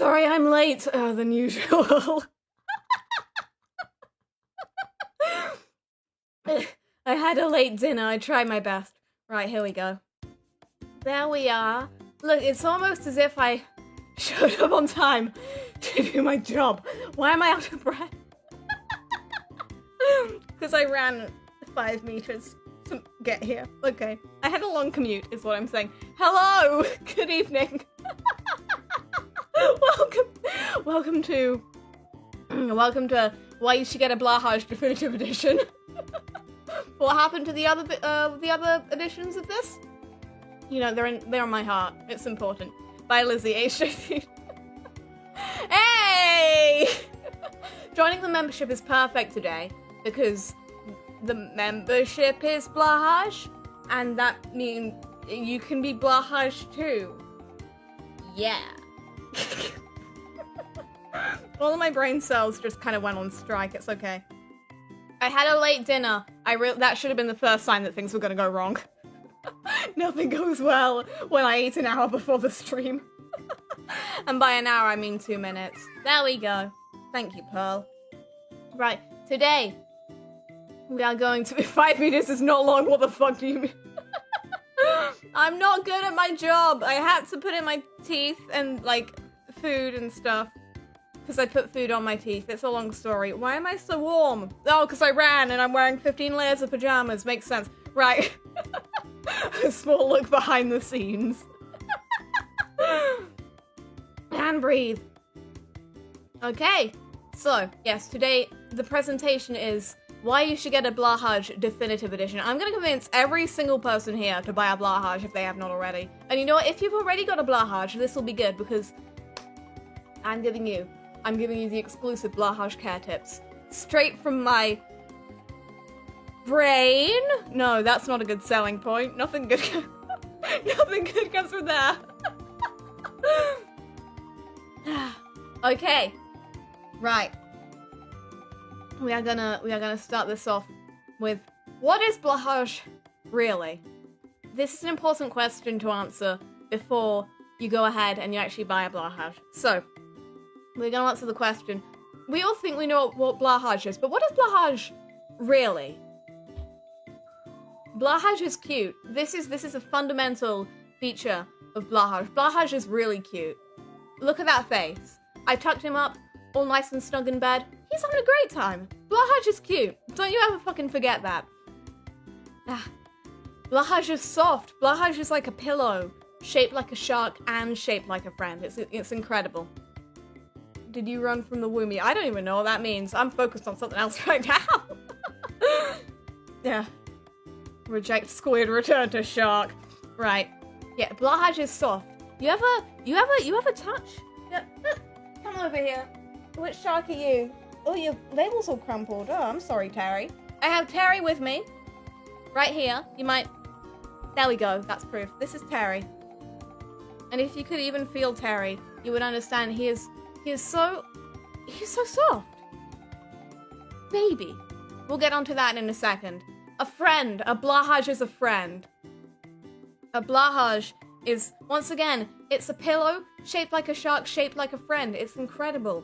Sorry, I'm late than usual. I had a late dinner. I tried my best. Right, here we go. There we are. Look, it's almost as if I showed up on time to do my job. Why am I out of breath? Because I ran 5 meters to get here. Okay. I had a long commute, is what I'm saying. Hello! Good evening. Welcome to Why You Should Get a Blåhaj Definitive Edition. What happened to the other editions of this? You know, they're in my heart. It's important. Bye, Lizzy. H. Hey! Joining the membership is perfect today because the membership is Blåhaj, and that means you can be Blåhaj too. Yeah. All of my brain cells just kind of went on strike. It's okay. I had a late dinner. That should have been the first sign that things were gonna go wrong. Nothing goes well when I eat an hour before the stream. And by an hour, I mean 2 minutes. There we go. Thank you, Pearl. Right, today, we are going to... 5 meters is not long, what the fuck do you mean? I'm not good at my job. I had to put in my teeth and, like, food and stuff. Because I put food on my teeth. It's a long story. Why am I so warm? Oh, because I ran and I'm wearing 15 layers of pajamas. Makes sense. Right. A small look behind the scenes. And breathe. Okay. So, yes, today the presentation is why you should get a Blåhaj Definitive Edition. I'm going to convince every single person here to buy a Blåhaj if they have not already. And you know what? If you've already got a Blåhaj, this will be good because I'm giving you the exclusive Blåhaj care tips. Straight from my brain? No, that's not a good selling point. Nothing good comes from there. Okay. Right. We are gonna start this off with what is Blåhaj really? This is an important question to answer before you go ahead and you actually buy a Blåhaj. So, we're gonna answer the question. We all think we know what Blåhaj is, but what is Blåhaj really? Blåhaj is cute. This is a fundamental feature of Blåhaj. Blåhaj is really cute. Look at that face. I tucked him up, all nice and snug in bed. He's having a great time. Blåhaj is cute. Don't you ever fucking forget that. Blåhaj is soft. Blåhaj is like a pillow, shaped like a shark and shaped like a friend. It's incredible. Did you run from the womb? I don't even know what that means. I'm focused on something else right now. Yeah. Reject squid, return to shark. Right. Yeah, Blåhaj is soft. You ever touch? Yeah. Come over here. Which shark are you? Oh, your label's all crumpled. Oh, I'm sorry, Terry. I have Terry with me. Right here. You might... There we go. That's proof. This is Terry. And if you could even feel Terry, you would understand he is so soft. Baby. We'll get onto that in a second. A friend. A Blåhaj is a friend. A Blåhaj is, once again, it's a pillow shaped like a shark, shaped like a friend. It's incredible.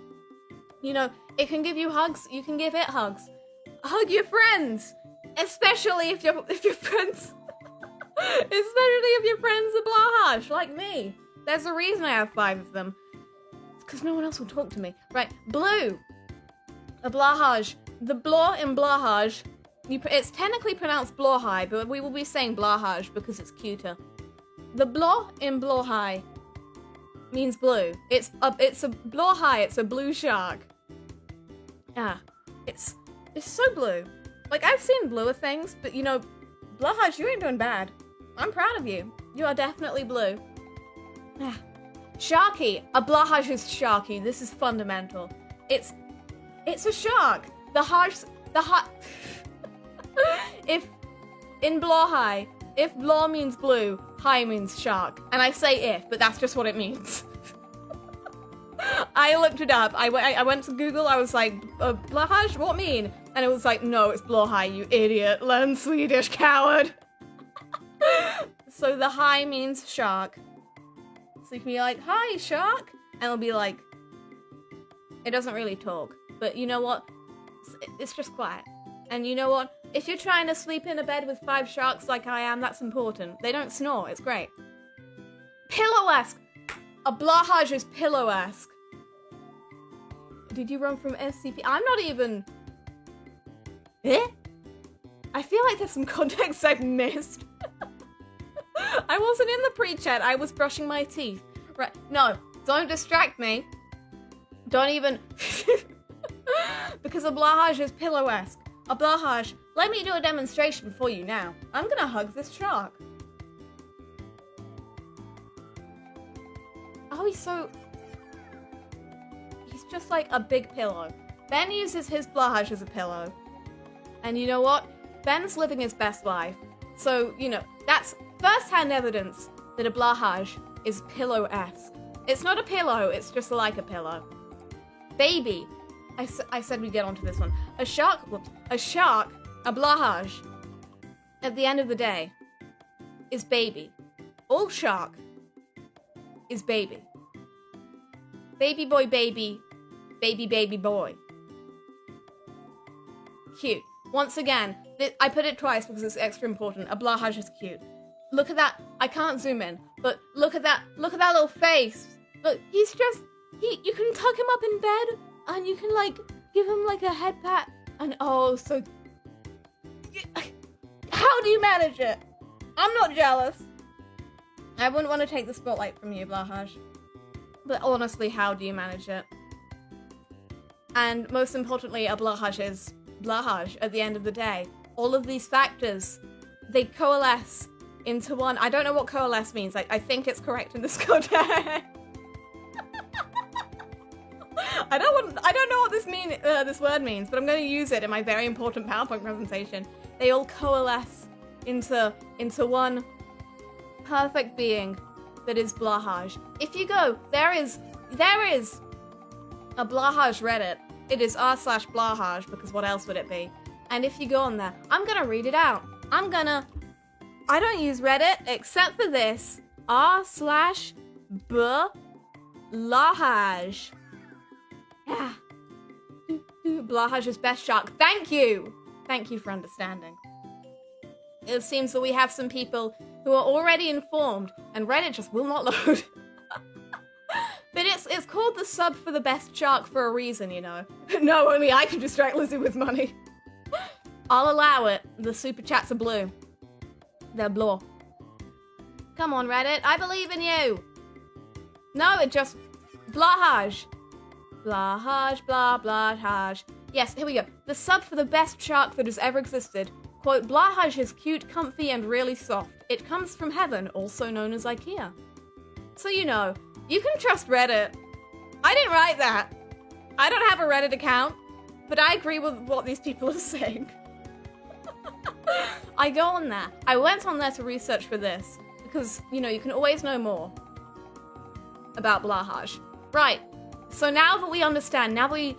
You know, it can give you hugs. You can give it hugs. Hug your friends. Especially if your friends... Especially if your friends are Blåhaj, like me. There's a reason I have 5 of them. Because no one else will talk to me. Right, blue. A Blåhaj. The blå in Blåhaj, it's technically pronounced Blåhaj, but we will be saying Blåhaj because it's cuter. The blå in Blåhaj means blue. It's a Blåhaj, it's a blue shark. Yeah, it's so blue. Like, I've seen bluer things, but you know, Blåhaj, you ain't doing bad. I'm proud of you. You are definitely blue. Yeah. Sharky. A Blåhaj is sharky. This is fundamental. It's a shark. If in Blåhaj, if blå means blue, high means shark. And I say if, but that's just what it means. I looked it up. I went to Google. I was like, Blåhaj, what mean? And it was like, no, it's Blåhaj, you idiot. Learn Swedish, coward. So the high means shark. So you can be like, hi, shark. And it'll be like, It doesn't really talk. But you know what? It's just quiet. And you know what? If you're trying to sleep in a bed with 5 sharks like I am, that's important. They don't snore. It's great. Pillow-esque. A Blåhaj is pillow-esque. Did you run from SCP? I'm not even... Eh? I feel like there's some context I've missed. I wasn't in the pre-chat. I was brushing my teeth. Right. No, don't distract me. Don't even... Because a Blåhaj is pillow-esque. A Blåhaj, let me do a demonstration for you now. I'm gonna hug this shark. Oh, he's just like a big pillow. Ben uses his Blåhaj as a pillow. And you know what? Ben's living his best life. So, you know, that's first-hand evidence that a Blåhaj is pillow-esque. It's not a pillow, it's just like a pillow. Baby. I said we'd get onto this one. A shark, a Blåhaj, at the end of the day, is baby. All shark is baby. Baby boy, baby, baby, baby boy. Cute. Once again, I put it twice because it's extra important. A Blåhaj is cute. Look at that. I can't zoom in, but look at that little face. Look, he's just, you can tuck him up in bed and you can like give him like a head pat and oh, so how do you manage it? I'm not jealous. I wouldn't want to take the spotlight from you, Blåhaj. But honestly, how do you manage it? And most importantly, a Blåhaj is Blåhaj at the end of the day. All of these factors, they coalesce into one. I don't know what coalesce means. I think it's correct in this context. I don't know what this word means, but I'm going to use it in my very important PowerPoint presentation. They all coalesce into one perfect being that is Blåhaj. If you go, there is a Blåhaj Reddit. It is r/Blåhaj, because what else would it be? And if you go on there, I'm gonna read it out. I don't use Reddit except for this. r/Blåhaj. Yeah. Blåhaj's best shark. Thank you! Thank you for understanding. It seems that we have some people who are already informed, and Reddit just will not load. But it's called the sub for the best shark for a reason, you know. No, only I can distract Lizzy with money. I'll allow it. The super chats are blue. They're blue. Come on, Reddit. I believe in you. No, it just... Blåhaj. Blåhaj, blah, Blåhaj. Yes, here we go. The sub for the best shark that has ever existed. Quote, Blåhaj is cute, comfy, and really soft. It comes from heaven, also known as IKEA. So you know, you can trust Reddit. I didn't write that. I don't have a Reddit account, but I agree with what these people are saying. I go on there. I went on there to research for this, because, you know, you can always know more about Blåhaj. Right, so now that we understand, now we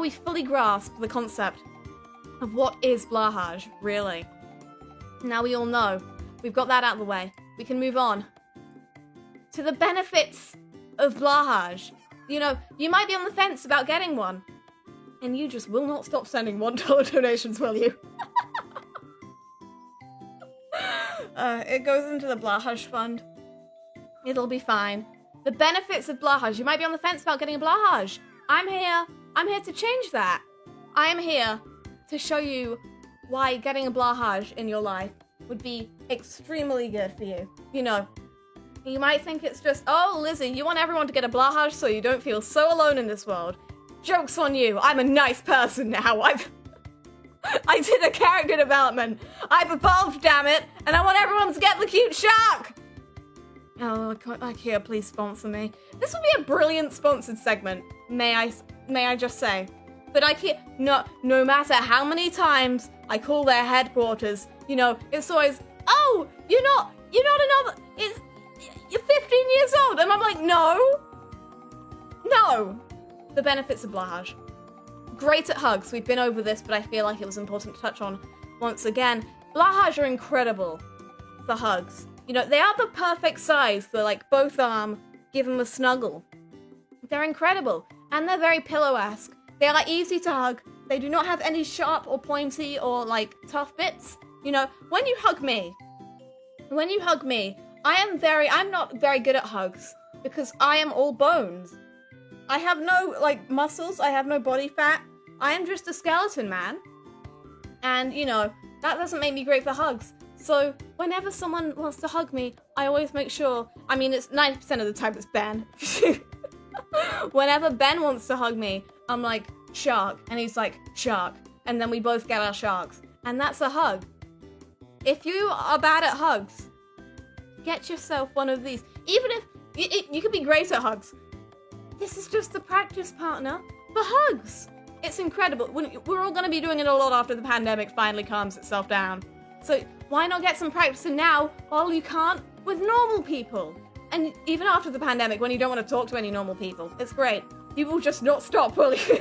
fully grasp the concept of what is Blåhaj, really. Now we all know. We've got that out of the way. We can move on to the benefits of Blåhaj. You know, you might be on the fence about getting one, and you just will not stop sending $1 donations, will you? It goes into the Blåhaj fund. It'll be fine. The benefits of Blåhaj. You might be on the fence about getting a Blåhaj. I'm here to change that. I am here to show you why getting a Blåhaj in your life would be extremely good for you. You know, you might think it's just, oh, Lizzy, you want everyone to get a Blåhaj so you don't feel so alone in this world. Joke's on you. I'm a nice person now. I did a character development. I've evolved, damn it, and I want everyone to get the cute shark. Oh, IKEA, please sponsor me. This would be a brilliant sponsored segment, may I just say. But IKEA, no matter how many times I call their headquarters, you know, it's always, oh, you're not another, you're 15 years old. And I'm like, no. The benefits of Blåhaj. Great at hugs. We've been over this, but I feel like it was important to touch on once again. Blåhaj are incredible for hugs. You know, they are the perfect size for, like, both arm, give them a snuggle. They're incredible. And they're very pillow-esque. They are easy to hug. They do not have any sharp or pointy or like tough bits. You know, when you hug me, I'm not very good at hugs because I am all bones. I have no like muscles, I have no body fat. I am just a skeleton man. And you know, that doesn't make me great for hugs. So whenever someone wants to hug me, I always make sure, I mean it's 90% of the time it's Ben. Whenever Ben wants to hug me, I'm like, shark, and he's like, shark, and then we both get our sharks, and that's a hug. If you are bad at hugs, get yourself one of these. Even if you could be great at hugs, this is just the practice partner for hugs. It's incredible. We're all going to be doing it a lot after the pandemic finally calms itself down. So why not get some practice in now while you can't with normal people? And even after the pandemic, when you don't want to talk to any normal people, it's great. You will just not stop, will you? You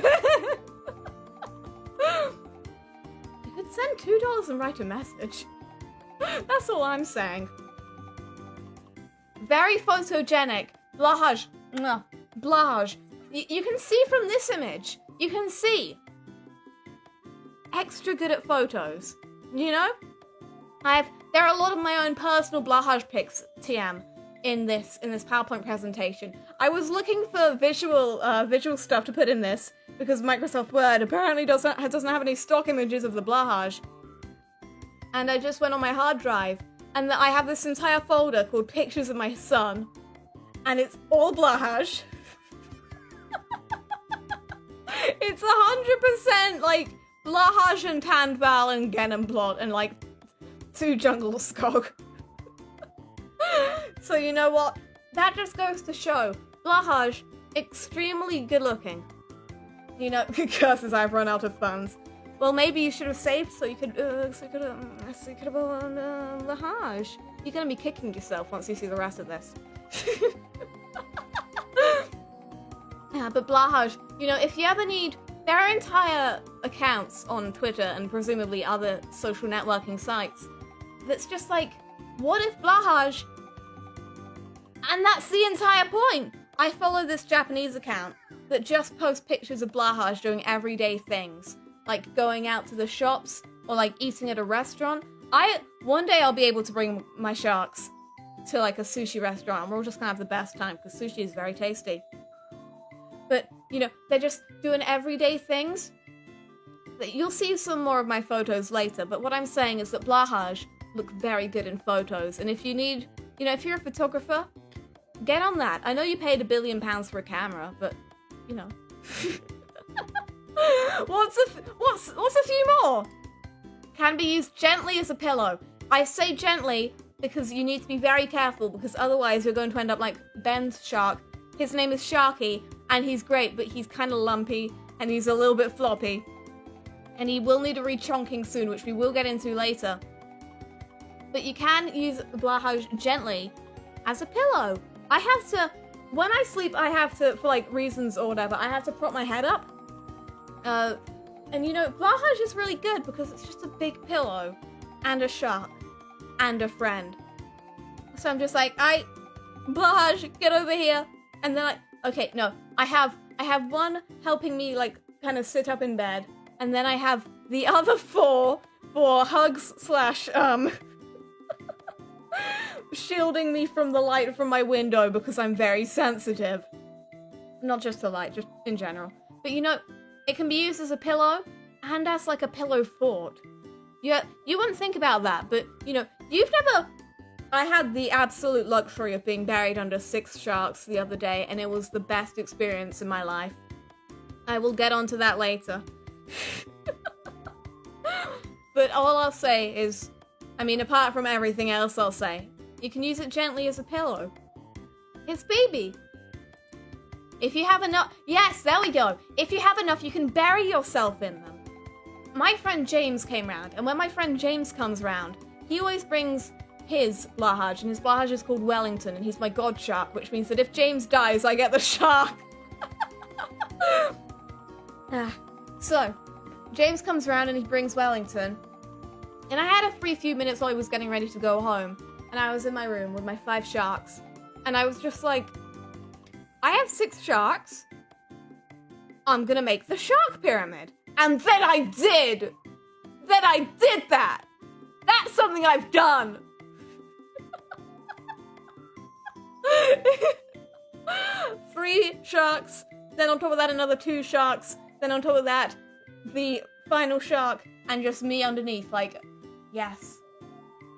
could send $2 and write a message. That's all I'm saying. Very photogenic. Blåhaj. Blåhaj. You can see from this image. You can see. Extra good at photos. You know? There are a lot of my own personal Blåhaj pics, TM, in this PowerPoint presentation. I was looking for visual stuff to put in this because Microsoft Word apparently doesn't have any stock images of the Blåhaj. And I just went on my hard drive, and I have this entire folder called Pictures of My Son, and it's all Blåhaj. It's 100% like Blåhaj and Tandval and Gennemblot and like 2 Jungle Skog. So you know what? That just goes to show Blåhaj extremely good looking. You know, curses, I've run out of funds. Well, maybe you should have saved so you could have Blåhaj. You're gonna be kicking yourself once you see the rest of this. Yeah, but Blåhaj, you know, if you ever need, there are entire accounts on Twitter and presumably other social networking sites that's just like, what if Blåhaj? And that's the entire point. I follow this Japanese account that just posts pictures of Blåhaj doing everyday things, like going out to the shops or like eating at a restaurant. One day I'll be able to bring my sharks to like a sushi restaurant and we're all just gonna have the best time because sushi is very tasty. But, you know, they're just doing everyday things. You'll see some more of my photos later, but what I'm saying is that Blåhaj look very good in photos. And if you need, you know, if you're a photographer, get on that. I know you paid £1 billion for a camera, but, you know. What's a few more? Can be used gently as a pillow. I say gently because you need to be very careful because otherwise you're going to end up like Ben's shark. His name is Sharky, and he's great, but he's kind of lumpy, and he's a little bit floppy. And he will need a rechonking soon, which we will get into later. But you can use Blåhaj gently as a pillow. When I sleep, I have to, for like reasons or whatever, I have to prop my head up. And you know, Blåhaj is really good because it's just a big pillow, and a shark, and a friend. So I'm just like, Blåhaj, get over here. And then okay, no, I have one helping me like kind of sit up in bed, and then I have the other 4 for hugs / shielding me from the light from my window because I'm very sensitive. Not just the light, just in general. But you know, it can be used as a pillow and as like a pillow fort. Yeah, you wouldn't think about that, but you know, I had the absolute luxury of being buried under 6 sharks the other day, and it was the best experience in my life. I will get onto that later. But all I'll say is, I mean, apart from everything else I'll say, you can use it gently as a pillow. It's baby. If you have enough, yes, there we go. If you have enough, you can bury yourself in them. My friend James came round, and when my friend James comes round, he always brings his Blåhaj, and his Blåhaj is called Wellington, and he's my god shark, which means that if James dies, I get the shark. So, James comes around and he brings Wellington, and I had a free few minutes while he was getting ready to go home, and I was in my room with my 5 sharks, and I was just like, I have 6 sharks, I'm gonna make the shark pyramid. And then I did! Then I did that! That's something I've done! 3 sharks, then on top of that another 2 sharks, then on top of that the final shark, and just me underneath, like, yes,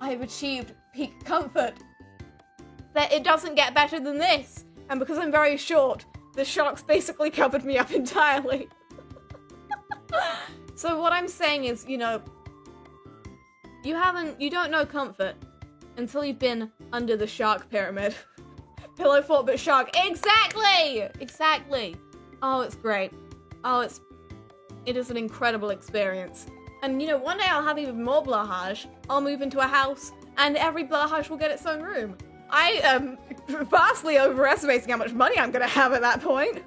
I have achieved peak comfort. That it doesn't get better than this, and because I'm very short, the sharks basically covered me up entirely. So what I'm saying is, you know, you don't know comfort until you've been under the shark pyramid. Pillow fort but shark. Exactly! Exactly. Oh, it's great. Oh, it is an incredible experience. And you know, one day I'll have even more Blåhaj. I'll move into a house and every Blåhaj will get its own room. I am vastly overestimating how much money I'm gonna have at that point.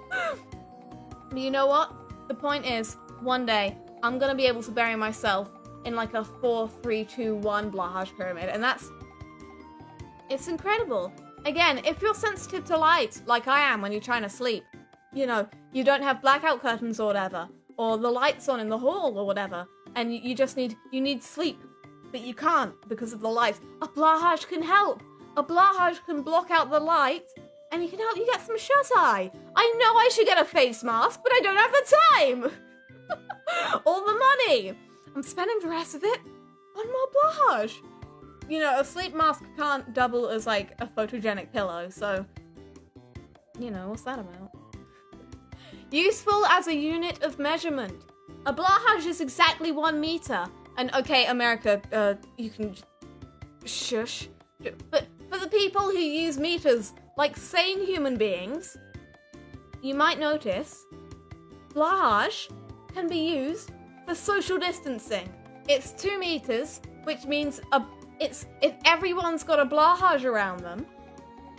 But you know what? The point is, one day, I'm gonna be able to bury myself in like a 4-3-2-1 Blåhaj pyramid, and it's incredible. Again, if you're sensitive to light, like I am when you're trying to sleep, you know, you don't have blackout curtains or whatever, or the lights on in the hall or whatever, and you need sleep, but you can't because of the lights. A Blåhaj can help. A Blåhaj can block out the light, and he can help you get some shut-eye. I know I should get a face mask, but I don't have the time! Or the money! I'm spending the rest of it on more Blåhaj. You know, a sleep mask can't double as, like, a photogenic pillow, so, you know, what's that about? Useful as a unit of measurement. A Blåhaj is exactly 1 meter. And, okay, America, you can shush. But for the people who use meters like sane human beings, you might notice Blåhaj can be used for social distancing. It's 2 meters, which means if everyone's got a Blåhaj around them,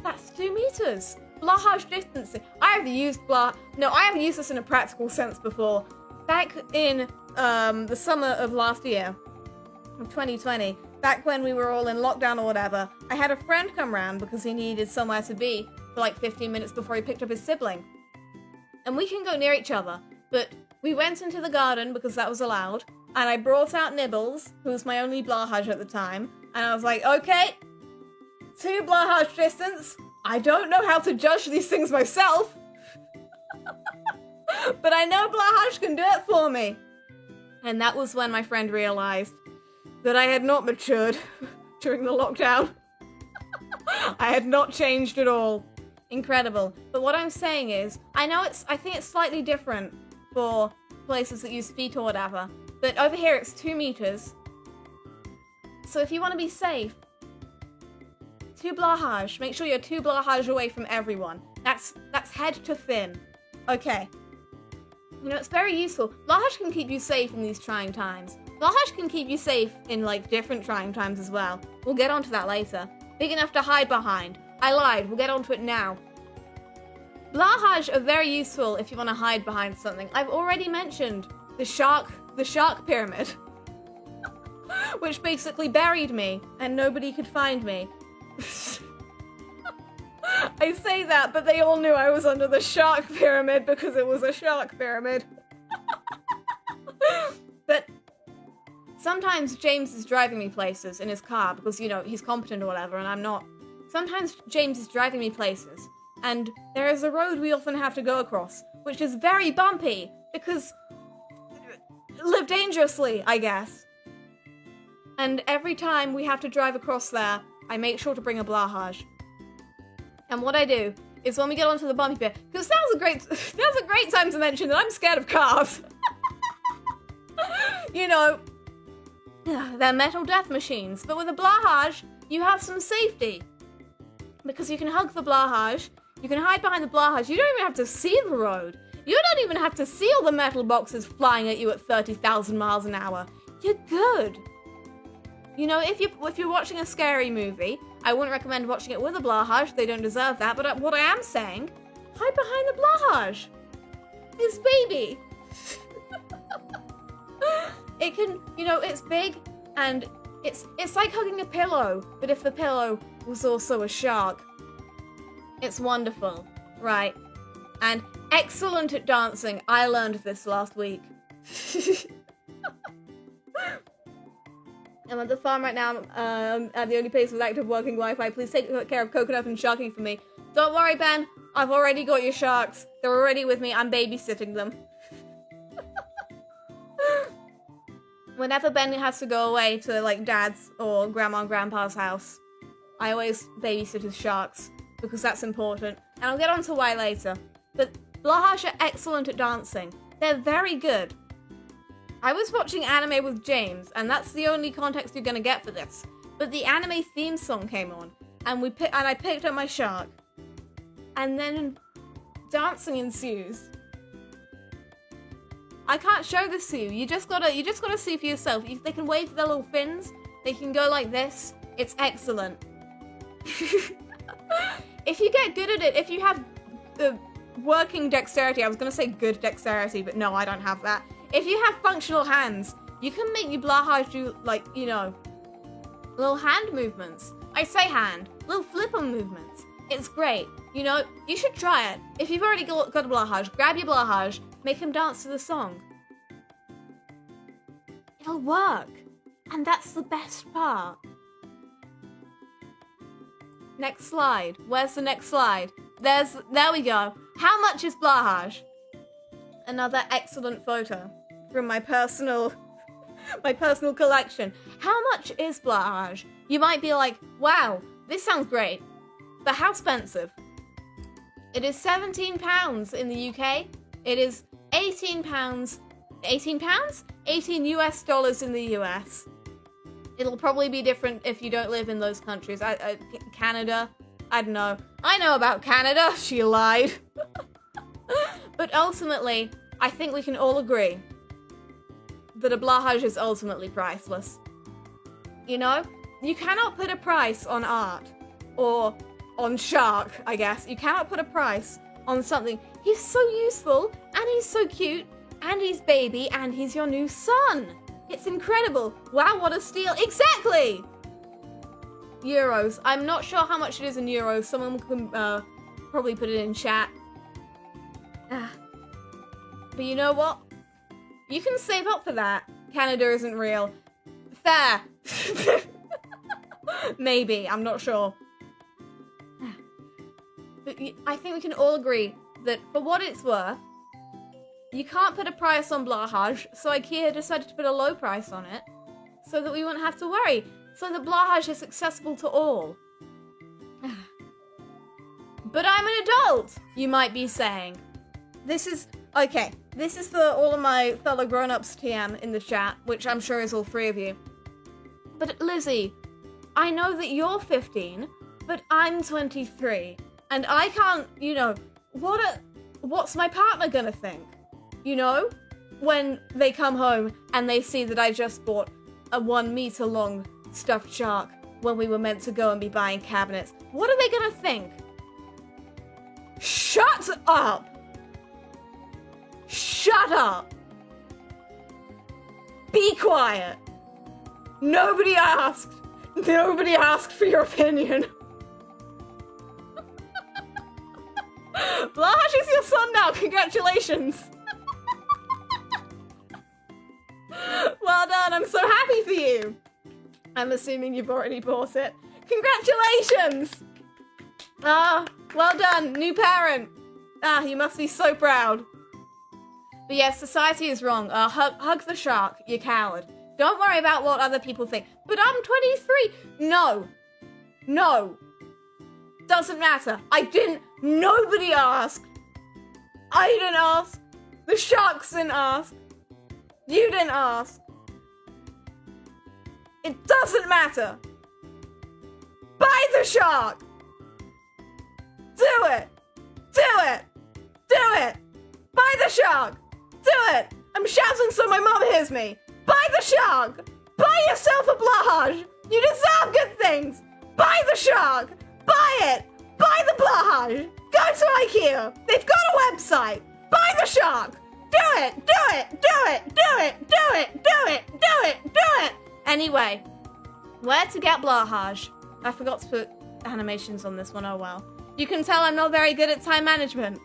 that's 2 meters. Blåhaj distancing. I have used this in a practical sense before. Back in the summer of last year, of 2020, back when we were all in lockdown or whatever, I had a friend come round because he needed somewhere to be for like 15 minutes before he picked up his sibling. And we can go near each other, but we went into the garden because that was allowed, and I brought out Nibbles, who was my only Blåhaj at the time, and I was like, okay, 2 Blåhaj distance. I don't know how to judge these things myself, but I know Blåhaj can do it for me. And that was when my friend realized that I had not matured during the lockdown. I had not changed at all. Incredible. But what I'm saying is, I think it's slightly different for places that use feet or whatever, but over here it's 2 meters. So if you want to be safe, 2 Blåhaj. Make sure you're 2 Blåhaj away from everyone. That's head to fin. Okay. You know, it's very useful. Blåhaj can keep you safe in these trying times. Blåhaj can keep you safe in, like, different trying times as well. We'll get onto that later. Big enough to hide behind. I lied. We'll get onto it now. Blåhaj are very useful if you want to hide behind something. I've already mentioned the shark pyramid, which basically buried me and nobody could find me. I say that, but they all knew I was under the shark pyramid because it was a shark pyramid. But sometimes James is driving me places in his car because, you know, he's competent or whatever, and I'm not. Sometimes James is driving me places, and there is a road we often have to go across, which is very bumpy because live dangerously, I guess. And every time we have to drive across there, I make sure to bring a Blåhaj. And what I do is when we get onto the bumpy bit, because now's a great time to mention that I'm scared of cars. You know, they're metal death machines, but with a Blåhaj, you have some safety. Because you can hug the Blåhaj, you can hide behind the Blåhaj, you don't even have to see the road. You don't even have to see all the metal boxes flying at you at 30,000 miles an hour. You're good. You know, if you're watching a scary movie, I wouldn't recommend watching it with a Blåhaj. They don't deserve that. But what I am saying, hide behind the Blåhaj. It's baby. It can, you know, it's big and it's like hugging a pillow. But if the pillow was also a shark, it's wonderful, right? And excellent at dancing. I learned this last week. I'm at the farm right now. At the only place with active working Wi-Fi. Please take care of Coconut and Sharking for me. Don't worry, Ben. I've already got your sharks. They're already with me. I'm babysitting them. Whenever Ben has to go away to, like, Dad's or Grandma and Grandpa's house, I always babysit his sharks, because that's important. And I'll get on to why later. But Blåhaj are excellent at dancing. They're very good. I was watching anime with James, and that's the only context you're gonna get for this. But the anime theme song came on, and I picked up my shark. And then dancing ensues. I can't show this to you. You just gotta see for yourself. They can wave their little fins. They can go like this. It's excellent. If you get good at it, if you have working dexterity, I was gonna say good dexterity, but no, I don't have that. If you have functional hands, you can make your Blåhaj do, like, you know, little hand movements. I say hand, little flipper movements. It's great. You know, you should try it. If you've already got a Blåhaj, grab your Blåhaj, make him dance to the song. It'll work. And that's the best part. Next slide. Where's the next slide? There we go. How much is Blåhaj? Another excellent photo from my personal collection. How much is Blåhaj? You might be like, wow, this sounds great. But how expensive? It is £17 in the UK. It is £18. 18 US dollars in the US. It'll probably be different if you don't live in those countries. Canada, I don't know. I know about Canada, she lied. But ultimately, I think we can all agree that a Blåhaj is ultimately priceless. You know? You cannot put a price on art. Or on shark, I guess. You cannot put a price on something. He's so useful, and he's so cute, and he's baby, and he's your new son. It's incredible. Wow, what a steal. Exactly! Euros. I'm not sure how much it is in euros. Someone can probably put it in chat. But you know what? You can save up for that. Canada isn't real. Fair. Maybe. I'm not sure. But I think we can all agree that for what it's worth, you can't put a price on Blåhaj, so IKEA decided to put a low price on it, so that we wouldn't have to worry, so that Blåhaj is accessible to all. But I'm an adult, you might be saying. This is for all of my fellow grown-ups TM in the chat, which I'm sure is all 3 of you. But Lizzie, I know that you're 15, but I'm 23, and I can't, you know, what's my partner gonna think? You know, when they come home and they see that I just bought a 1 meter long stuffed shark when we were meant to go and be buying cabinets. What are they gonna think? Shut up! Shut up! Be quiet! Nobody asked! Nobody asked for your opinion. Blåhaj is your son now, congratulations! Well done, I'm so happy for you! I'm assuming you've already bought it. Congratulations! Well done, new parent! You must be so proud. But yes, society is wrong. Hug the shark, you coward. Don't worry about what other people think. But I'm 23! No! No! Doesn't matter. Nobody asked. I didn't ask. The sharks didn't ask. You didn't ask. It doesn't matter. Buy the shark. Do it. Do it. Do it. Buy the shark. Do it. I'm shouting so my mom hears me. Buy the shark. Buy yourself a Blåhaj. You deserve good things. Buy the shark. Buy it. Buy the Blåhaj. Go to IKEA. They've got a website. Buy the shark. Do it. Do it. Do it. Do it. Do it. Do it. Do it. Do it. Anyway, where to get Blåhaj? I forgot to put animations on this one. Oh well. You can tell I'm not very good at time management.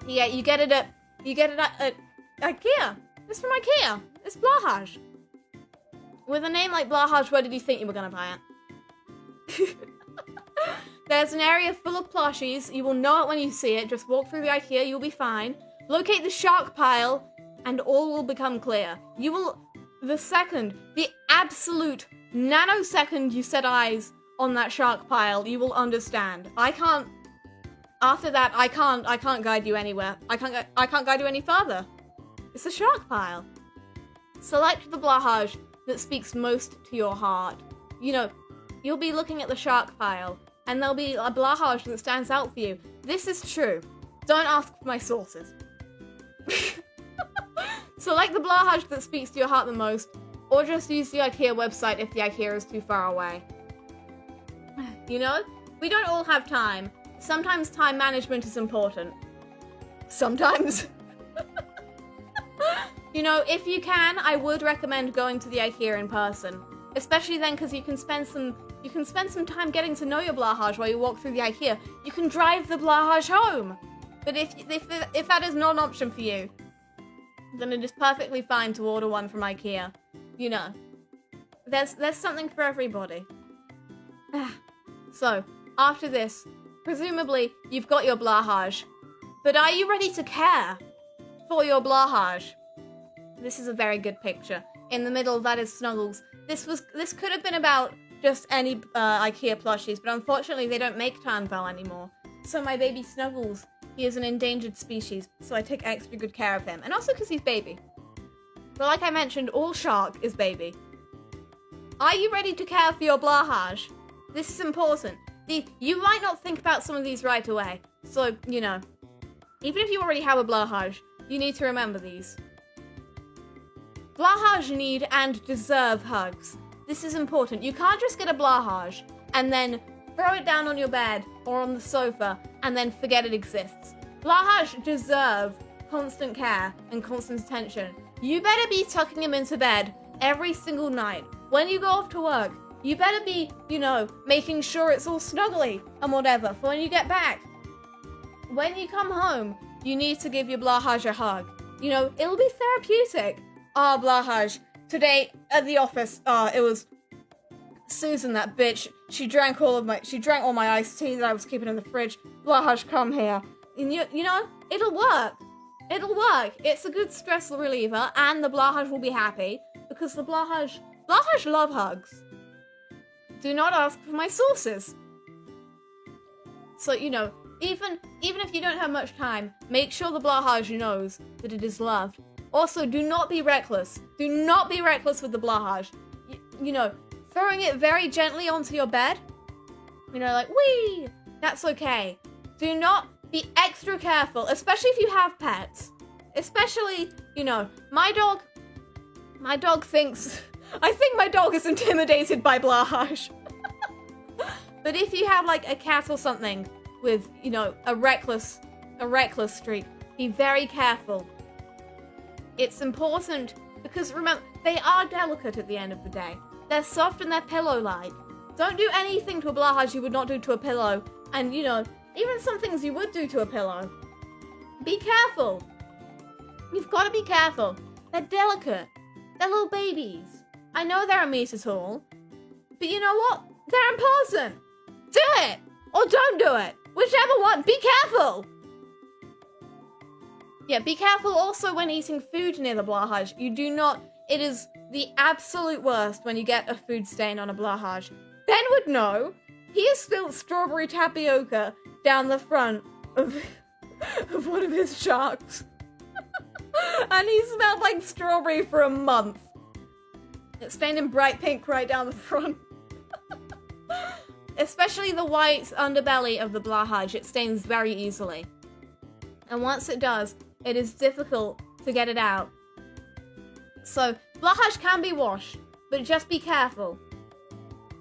Yeah, you get it at IKEA. It's from IKEA. It's Blåhaj. With a name like Blåhaj, where did you think you were gonna buy it? There's an area full of plushies. You will know it when you see it. Just walk through the IKEA, you'll be fine. Locate the shark pile, and all will become clear. You will, the absolute nanosecond you set eyes on that shark pile, you will understand. After that, I can't guide you anywhere. I can't guide you any further. It's a shark pile. Select the Blåhaj that speaks most to your heart. You know, you'll be looking at the shark pile, and there'll be a Blåhaj that stands out for you. This is true. Don't ask for my sources. Select the Blåhaj that speaks to your heart the most, or just use the IKEA website if the IKEA is too far away. You know, we don't all have time. Sometimes time management is important. Sometimes. You know, if you can, I would recommend going to the IKEA in person. Especially then, because you can spend some time getting to know your Blåhaj while you walk through the IKEA. You can drive the Blåhaj home. But if that is not an option for you, then it is perfectly fine to order one from IKEA. You know, there's something for everybody. So, after this, presumably you've got your Blåhaj. But are you ready to care for your Blåhaj? This is a very good picture. In the middle, that is Snuggles. This could have been about just any IKEA plushies, but unfortunately they don't make Turnbow anymore. So my baby Snuggles, he is an endangered species, so I take extra good care of him. And also because he's baby. But like I mentioned, all shark is baby. Are you ready to care for your Blåhaj? This is important. You might not think about some of these right away. So, you know, even if you already have a Blåhaj, you need to remember these. Blåhaj need and deserve hugs. This is important. You can't just get a Blåhaj and then throw it down on your bed or on the sofa and then forget it exists. Blåhaj deserve constant care and constant attention. You better be tucking him into bed every single night. When you go off to work, you better be, you know, making sure it's all snuggly and whatever for when you get back. When you come home, you need to give your Blåhaj a hug. You know, it'll be therapeutic. Blåhaj, today at the office, it was Susan, that bitch. She drank all my iced tea that I was keeping in the fridge. Blåhaj, come here. And you know, it'll work. It'll work. It's a good stress reliever, and the Blåhaj will be happy because the Blåhaj love hugs. Do not ask for my sources. So, you know, even if you don't have much time, make sure the Blåhaj knows that it is loved. Also, do not be reckless. Do not be reckless with the Blåhaj. You know, throwing it very gently onto your bed, you know, like, whee! That's okay. Do not be extra careful, especially if you have pets. Especially, you know, my dog thinks, I think my dog is intimidated by Blåhaj. But if you have, like, a cat or something with, you know, a reckless streak, be very careful. It's important because, remember, they are delicate at the end of the day. They're soft and they're pillow-like. Don't do anything to a Blåhaj you would not do to a pillow. And, you know, even some things you would do to a pillow. Be careful. You've got to be careful. They're delicate. They're little babies. I know they're a meter tall. But you know what? They're important. Do it! Or don't do it. Whichever one. Be careful. Yeah, be careful also when eating food near the Blåhaj. You do not... It is the absolute worst when you get a food stain on a Blåhaj. Ben would know. He has spilled strawberry tapioca down the front of one of his sharks. And he smelled like strawberry for a month. It stained in bright pink right down the front. Especially the white underbelly of the Blåhaj. It stains very easily. And once it does, it is difficult to get it out. So, Blåhaj can be washed, but just be careful.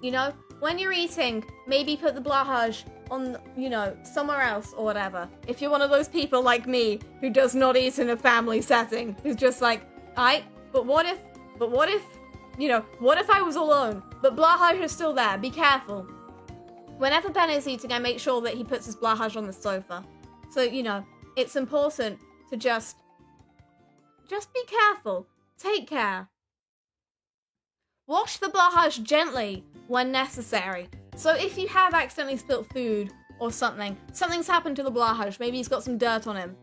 You know, when you're eating, maybe put the Blåhaj on, you know, somewhere else or whatever. If you're one of those people like me who does not eat in a family setting, who's just like, but what if, you know, what if I was alone? But Blåhaj is still there. Be careful. Whenever Ben is eating, I make sure that he puts his Blåhaj on the sofa. So, you know, it's important to just be careful. Take care. Wash the Blåhaj gently when necessary. So if you have accidentally spilt food or something's happened to the Blåhaj, maybe he's got some dirt on him.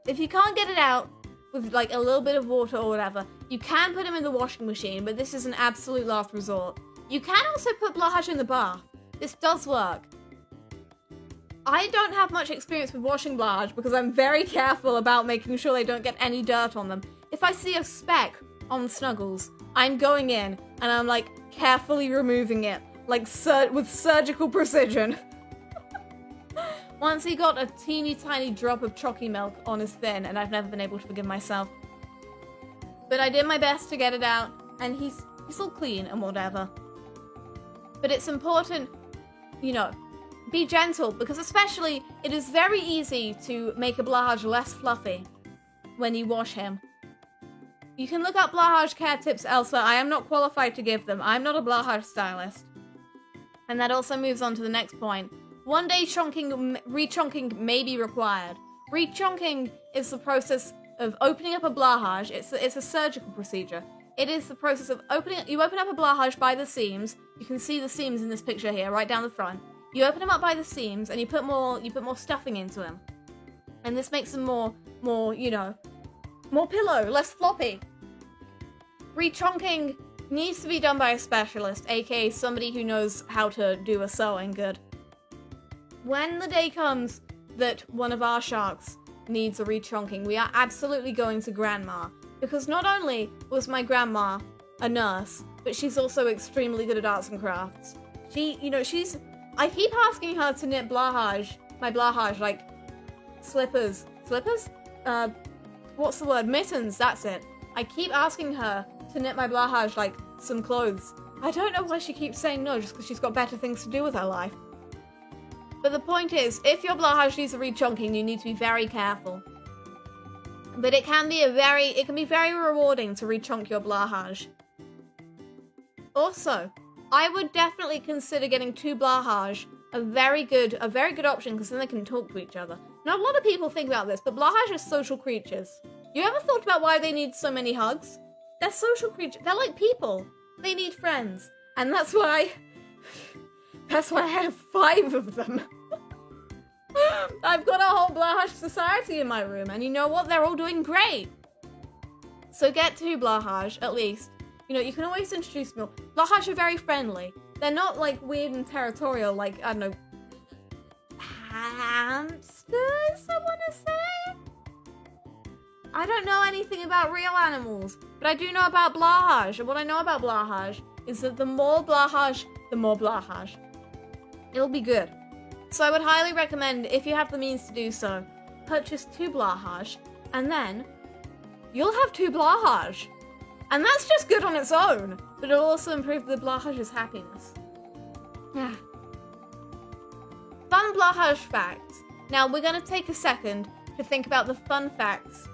If you can't get it out with like a little bit of water or whatever, you can put him in the washing machine, but this is an absolute last resort. You can also put Blåhaj in the bath. This does work. I don't have much experience with washing Blåhaj because I'm very careful about making sure they don't get any dirt on them. If I see a speck on Snuggles, I'm going in and I'm like carefully removing it, like with surgical precision. Once he got a teeny tiny drop of chalky milk on his fin, and I've never been able to forgive myself. But I did my best to get it out, and he's all clean and whatever. But it's important, you know, be gentle, because especially it is very easy to make a Blåhaj less fluffy when you wash him. You can look up Blåhaj care tips elsewhere. I am not qualified to give them. I'm not a Blåhaj stylist. And that also moves on to the next point. One day rechonking may be required. Rechonking is the process of opening up a Blåhaj. It's a surgical procedure. It is the process of you open up a Blåhaj by the seams. You can see the seams in this picture here, right down the front. You open them up by the seams and you put more stuffing into them. And this makes them more, you know, more pillow, less floppy. Rechonking needs to be done by a specialist, aka somebody who knows how to do a sewing good. When the day comes that one of our sharks needs a rechonking, we are absolutely going to Grandma. Because not only was my grandma a nurse, but she's also extremely good at arts and crafts. I keep asking her to knit my Blåhaj, like slippers. Slippers? What's the word? Mittens, that's it. I keep asking her to knit my Blåhaj, like, some clothes. I don't know why she keeps saying no, just because she's got better things to do with her life. But the point is, if your Blåhaj needs a rechonking, you need to be very careful. But it can be very rewarding to rechonk your Blåhaj. Also, I would definitely consider getting 2 Blåhaj a very good option, because then they can talk to each other. Not a lot of people think about this, but Blåhaj are social creatures. You ever thought about why they need so many hugs? They're social creatures. They're like people. They need friends. And that's why I have 5 of them. I've got a whole Blåhaj society in my room, and you know what? They're all doing great. So get 2 Blåhaj, at least. You know, you can always introduce them. Blåhaj are very friendly. They're not, like, weird and territorial, like, I don't know, hamsters, I want to say? I don't know anything about real animals, but I do know about Blåhaj. And what I know about Blåhaj is that the more Blåhaj, the more Blåhaj. It'll be good. So I would highly recommend, if you have the means to do so, purchase 2 Blåhaj, and then you'll have 2 Blåhaj. And that's just good on its own, but it'll also improve the Blåhaj's happiness. Yeah. Fun Blåhaj facts. Now we're going to take a second to think about the fun facts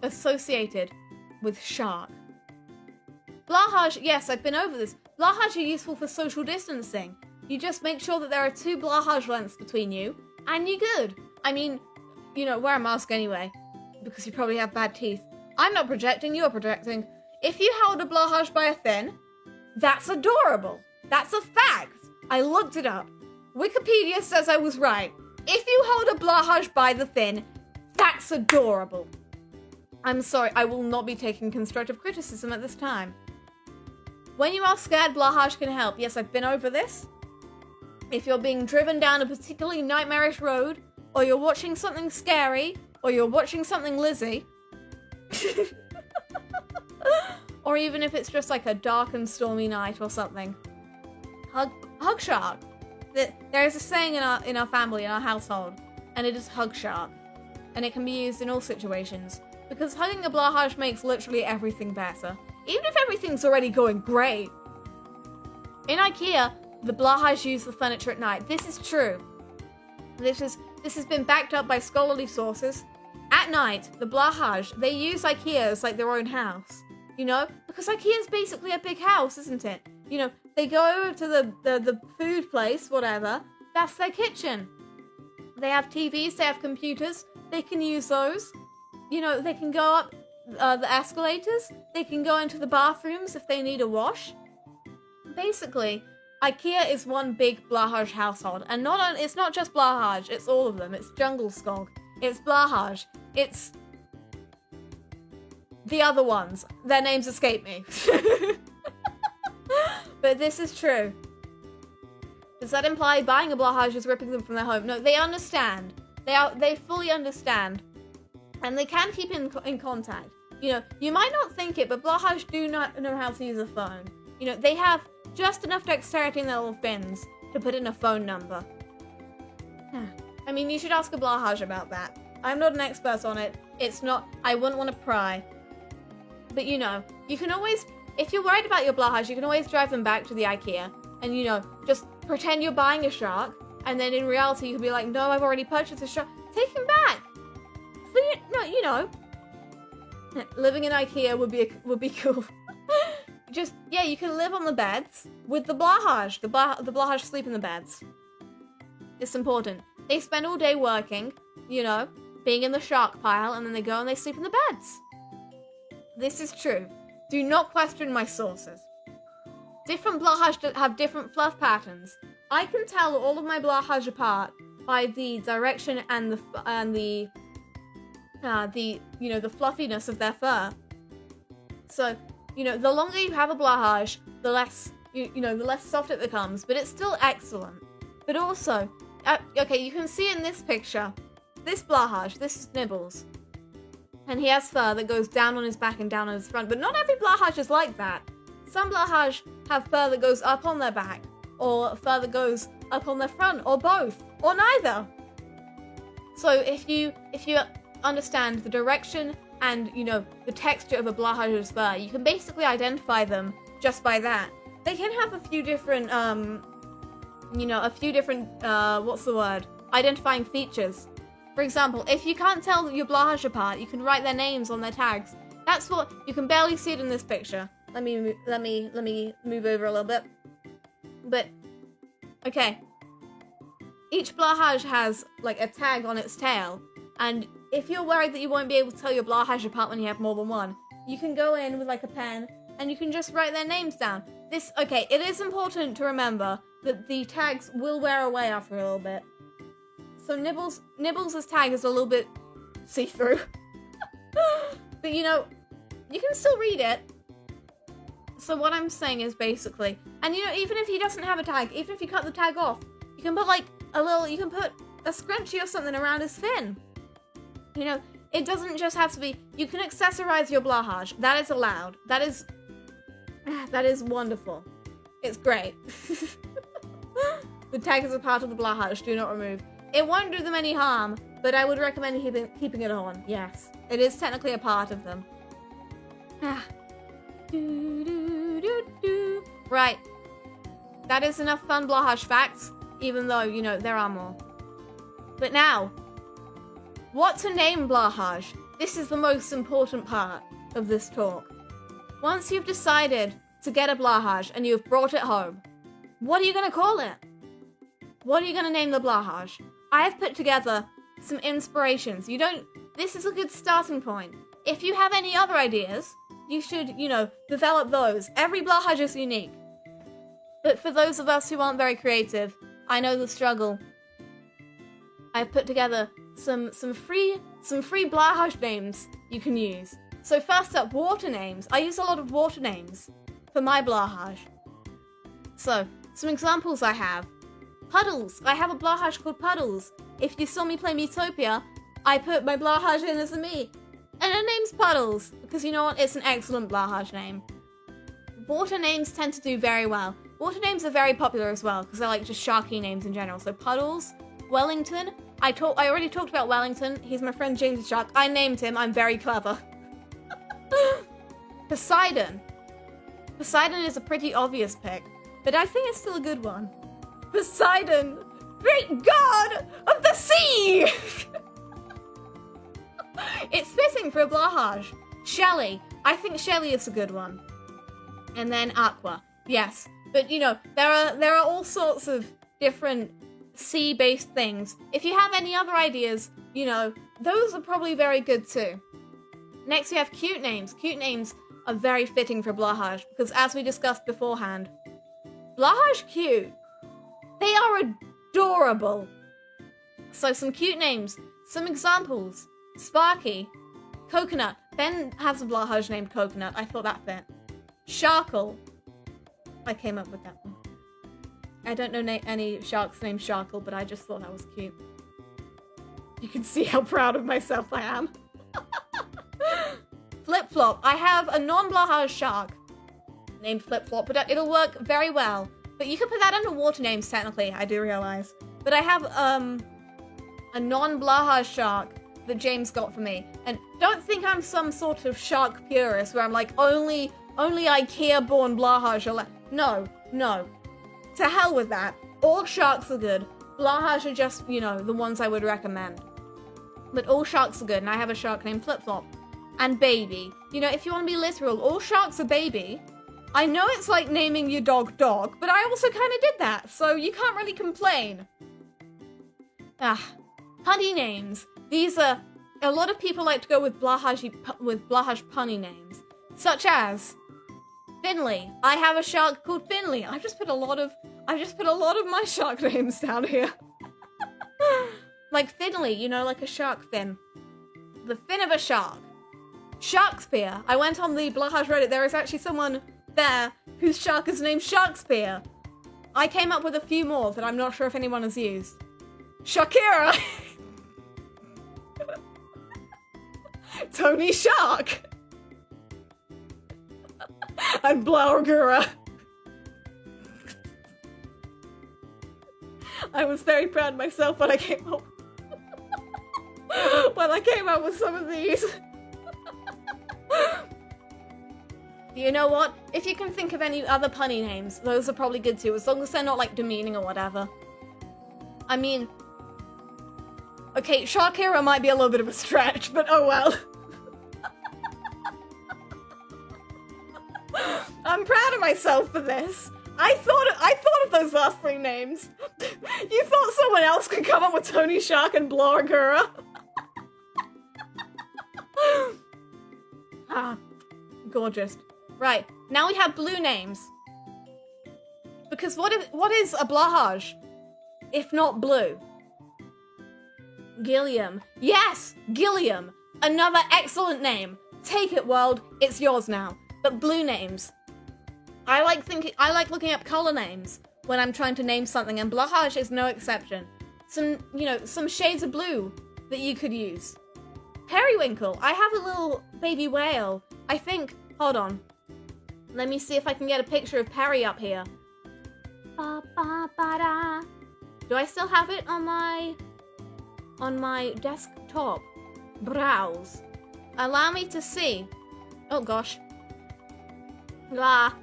associated with shark. Blåhaj, yes, I've been over this. Blåhaj are useful for social distancing. You just make sure that there are 2 Blåhaj lengths between you, and you're good. I mean, you know, wear a mask anyway, because you probably have bad teeth. I'm not projecting, you're projecting. If you held a Blåhaj by a fin, that's adorable. That's a fact. I looked it up. Wikipedia says I was right. If you hold a Blåhaj by the fin, that's adorable. I'm sorry, I will not be taking constructive criticism at this time. When you are scared, Blåhaj can help. Yes, I've been over this. If you're being driven down a particularly nightmarish road, or you're watching something scary, or you're watching something Lizzy, or even if it's just like a dark and stormy night or something, hug shark. There is a saying in our family, in our household, and it is hug shark. And it can be used in all situations. Because hugging a Blåhaj makes literally everything better. Even if everything's already going great. In IKEA, the Blåhaj use the furniture at night. This is true. This has been backed up by scholarly sources. At night, the Blåhaj, they use IKEA as like their own house. You know? Because IKEA's basically a big house, isn't it? You know, they go over to the food place, whatever. That's their kitchen. They have TVs, they have computers. they can use those. You know, they can go up the escalators. They can go into the bathrooms if they need a wash. Basically, IKEA is one big Blåhaj household, and it's not just Blåhaj, it's all of them. It's Jungle Skog, it's Blåhaj, it's the other ones. Their names escape me. But this is true. Does that imply buying a Blåhaj is ripping them from their home? No, they understand. They fully understand, and they can keep in contact. You know, you might not think it, but Blåhaj do not know how to use a phone. You know, they have just enough dexterity in their little fins to put in a phone number. I mean, you should ask a Blåhaj about that. I'm not an expert on it. It's not, I wouldn't want to pry. But you know, you can always, if you're worried about your Blåhaj, you can always drive them back to the IKEA and, you know, just pretend you're buying a shark, and then in reality you could be like, no, I've already purchased a shark. Take him back! So, you know, living in IKEA would be cool. Just, yeah, you can live on the beds with the Blåhaj. The Blåhaj sleep in the beds. It's important. They spend all day working, you know, being in the shark pile, and then they go and they sleep in the beds. This is true. Do not question my sources. Different Blåhaj have different fluff patterns. I can tell all of my Blåhaj apart by the direction and the you know, the fluffiness of their fur. So, you know, the longer you have a Blåhaj, the less you know, the less soft it becomes, but it's still excellent. But also, okay, you can see in this picture, this Blåhaj, this is Nibbles. And he has fur that goes down on his back and down on his front, but not every Blåhaj is like that. Some Blåhaj have fur that goes up on their back, or fur that goes up on their front, or both, or neither. So if you understand the direction and, you know, the texture of a Blåhaj's fur, you can basically identify them just by that. They can have a few different, you know, what's the word? Identifying features. For example, if you can't tell your Blåhaj apart, you can write their names on their tags. That's what, you can barely see it in this picture. Let me move over a little bit. But, okay. Each Blåhaj has, like, a tag on its tail, and if you're worried that you won't be able to tell your Blåhaj apart when you have more than one, you can go in with, like, a pen, and you can just write their names down. Okay, it is important to remember that the tags will wear away after a little bit. So Nibbles' tag is a little bit see-through. But, you know, you can still read it. So what I'm saying is basically, and you know, even if he doesn't have a tag, even if you cut the tag off, you can put like you can put a scrunchie or something around his fin. You know, it doesn't just have to be, you can accessorize your Blåhaj. That is allowed. That is wonderful. It's great. The tag is a part of the Blåhaj, do not remove. It won't do them any harm, but I would recommend keeping it on, yes. It is technically a part of them. Right. That is enough fun Blåhaj facts, even though, you know, there are more. But now, what to name Blåhaj? This is the most important part of this talk. Once you've decided to get a Blåhaj and you've brought it home, what are you going to call it? What are you going to name the Blåhaj? I have put together some inspirations. This is a good starting point. If you have any other ideas, you should, you know, develop those. Every Blåhaj is unique. But for those of us who aren't very creative, I know the struggle. I've put together some free Blåhaj names you can use. So first up, water names. I use a lot of water names for my Blåhaj. So, some examples I have. Puddles. I have a Blåhaj called Puddles. If you saw me play Metopia, I put my Blåhaj in as a me. And her name's Puddles, because you know what? It's an excellent Blåhaj name. Water names tend to do very well. Water names are very popular as well, because they're like just sharky names in general. So Puddles, Wellington. I already talked about Wellington. He's my friend James' shark. I named him. I'm very clever. Poseidon. Poseidon is a pretty obvious pick, but I think it's still a good one. Poseidon, great god of the sea! It's fitting for a Blåhaj. Shelly. I think Shelly is a good one. And then Aqua. Yes. But, you know, there are all sorts of different sea-based things. If you have any other ideas, you know, those are probably very good too. Next we have cute names. Cute names are very fitting for Blåhaj because as we discussed beforehand, Blåhaj cute. They are adorable. So some cute names, some examples. Sparky, Coconut. Ben has a Blåhaj named Coconut. I thought that fit. Sharkle. I came up with that one. I don't know any sharks named Sharkle, but I just thought that was cute. You can see how proud of myself I am. Flip-Flop. I have a non-Blåhaj shark named Flip-Flop, but it'll work very well. But you can put that under water names, technically, I do realize. But I have a non-Blåhaj shark that James got for me. And don't think I'm some sort of shark purist where I'm like, only IKEA-born Blåhaj are no. To hell with that. All sharks are good. Blåhaj are just, you know, the ones I would recommend. But all sharks are good, and I have a shark named Flip-Flop. And Baby. You know, if you want to be literal, all sharks are baby. I know it's like naming your dog Dog, but I also kind of did that, so you can't really complain. Punny names. These are... A lot of people like to go with Blåhaj punny names. Such as... Finley. I have a shark called Finley. I've just put a lot of my shark names down here. Like Finley, you know, like a shark fin. The fin of a shark. Sharkspear. I went on the Blåhaj Reddit. There is actually someone there whose shark is named Sharkspear. I came up with a few more that I'm not sure if anyone has used. Shakira. Tony Shark. And Blauergura. I was very proud of myself when I came up with some of these. You know what? If you can think of any other punny names, those are probably good too, as long as they're not like demeaning or whatever. I mean, okay, Shakira might be a little bit of a stretch, but oh well. I'm proud of myself for this. I thought of those last three names. You thought someone else could come up with Tony Shark and Blauergura? Gorgeous. Right, now we have blue names. Because what is a Blåhaj if not blue? Gilliam. Yes, Gilliam. Another excellent name. Take it, world. It's yours now. But blue names. I like looking up color names when I'm trying to name something, and Blåhaj is no exception. Some shades of blue that you could use. Periwinkle. I have a little baby whale. I think, hold on. Let me see if I can get a picture of Perry up here. Ba, ba, ba, da. Do I still have it on my desktop? Browse. Allow me to see. Oh gosh. Ah.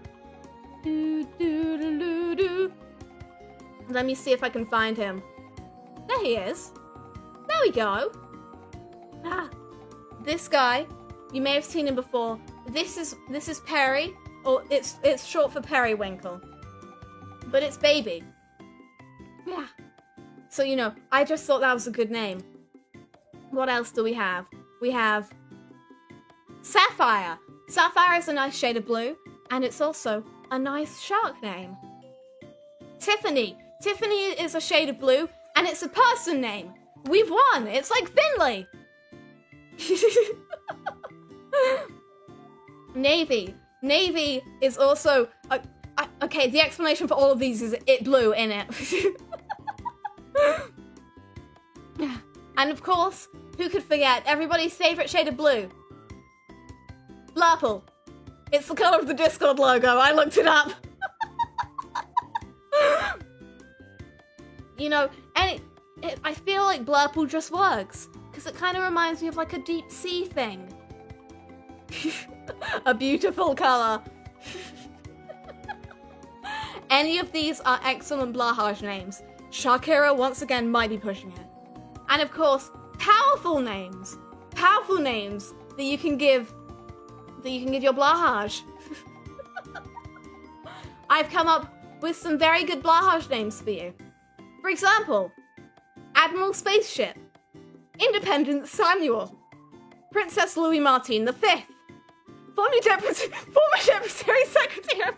Do, do, do, do, do. Let me see if I can find him. There he is. There we go. This guy, you may have seen him before. This is Perry, or it's short for Periwinkle, but it's baby. Yeah. So I just thought that was a good name. What else do we have? We have Sapphire. Sapphire is a nice shade of blue, and it's also a nice shark name. Tiffany. Tiffany is a shade of blue, and it's a person name. We've won. It's like Finley. Navy. Navy is also... okay, the explanation for all of these is it blue in it. And of course, who could forget everybody's favorite shade of blue? Blurple. It's the color of the Discord logo. I looked it up. I feel like Blurple just works because it kind of reminds me of like a deep sea thing. A beautiful color. Any of these are excellent Blåhaj names. Shakira once again might be pushing it. And of course, powerful names. Powerful names that you can give your Blåhaj. I've come up with some very good Blåhaj names for you. For example, Admiral Spaceship. Independent Samuel. Princess Louis Martin V. Former Deputy Secretary.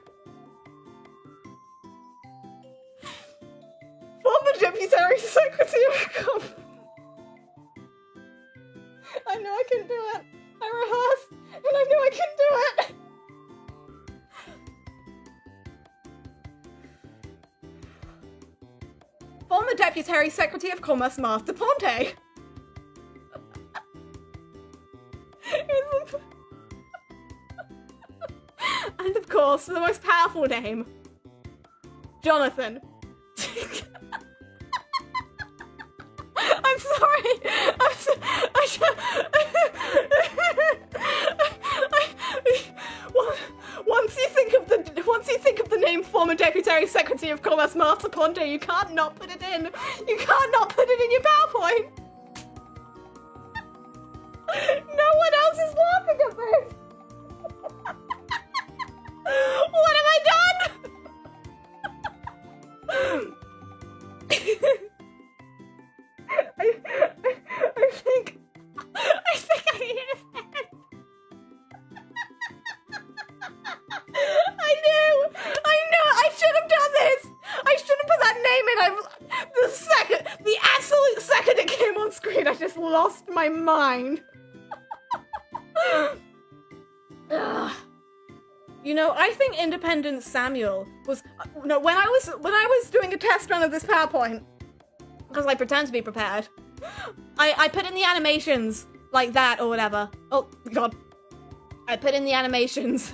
Former Deputy Secretary of I know I can do it. I rehearsed, and I knew I can do it. Former Deputy Secretary of Commerce, Master Ponte. And of course, the most powerful name, Jonathan. I'm sorry. Once you think of the name former Deputy Secretary of Commerce Master Ponte, you can't not put it in. You can't not put it in your PowerPoint. No one else is laughing at this. What have I done? I think I need a pen. I should have done this. I should have put that name in. The absolute second it came on screen, I just lost my mind. You know, I think Independent Samuel was when I was doing a test run of this PowerPoint, because I pretend to be prepared, I put in the animations like that or whatever. Oh god. I put in the animations.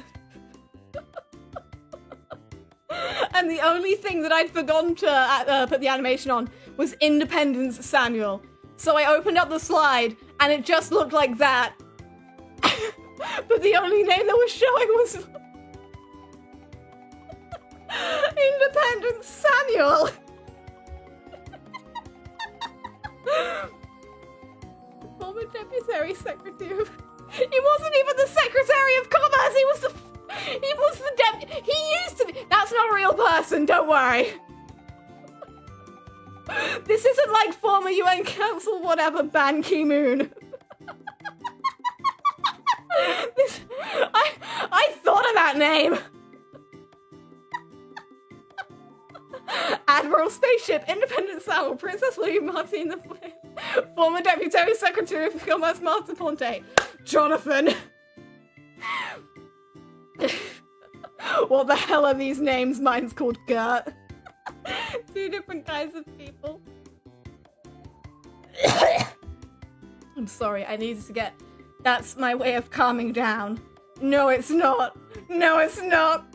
And the only thing that I'd forgotten to put the animation on was Independence Samuel. So I opened up the slide and it just looked like that. But the only name that was showing was Independent Samuel. Former Deputy Secretary of... He wasn't even the Secretary of Commerce, he was the deputy. He used to be. That's not a real person, don't worry. This isn't like former UN Council whatever Ban Ki-moon. I thought of that name. Admiral Spaceship, Independent Samuel, Princess Louis Martin V, former Deputy Secretary of Commerce Master Ponte, Jonathan. What the hell are these names? Mine's called Gert. Two different kinds of people. I'm sorry, I needed to get... That's my way of calming down. No, it's not. No, it's not.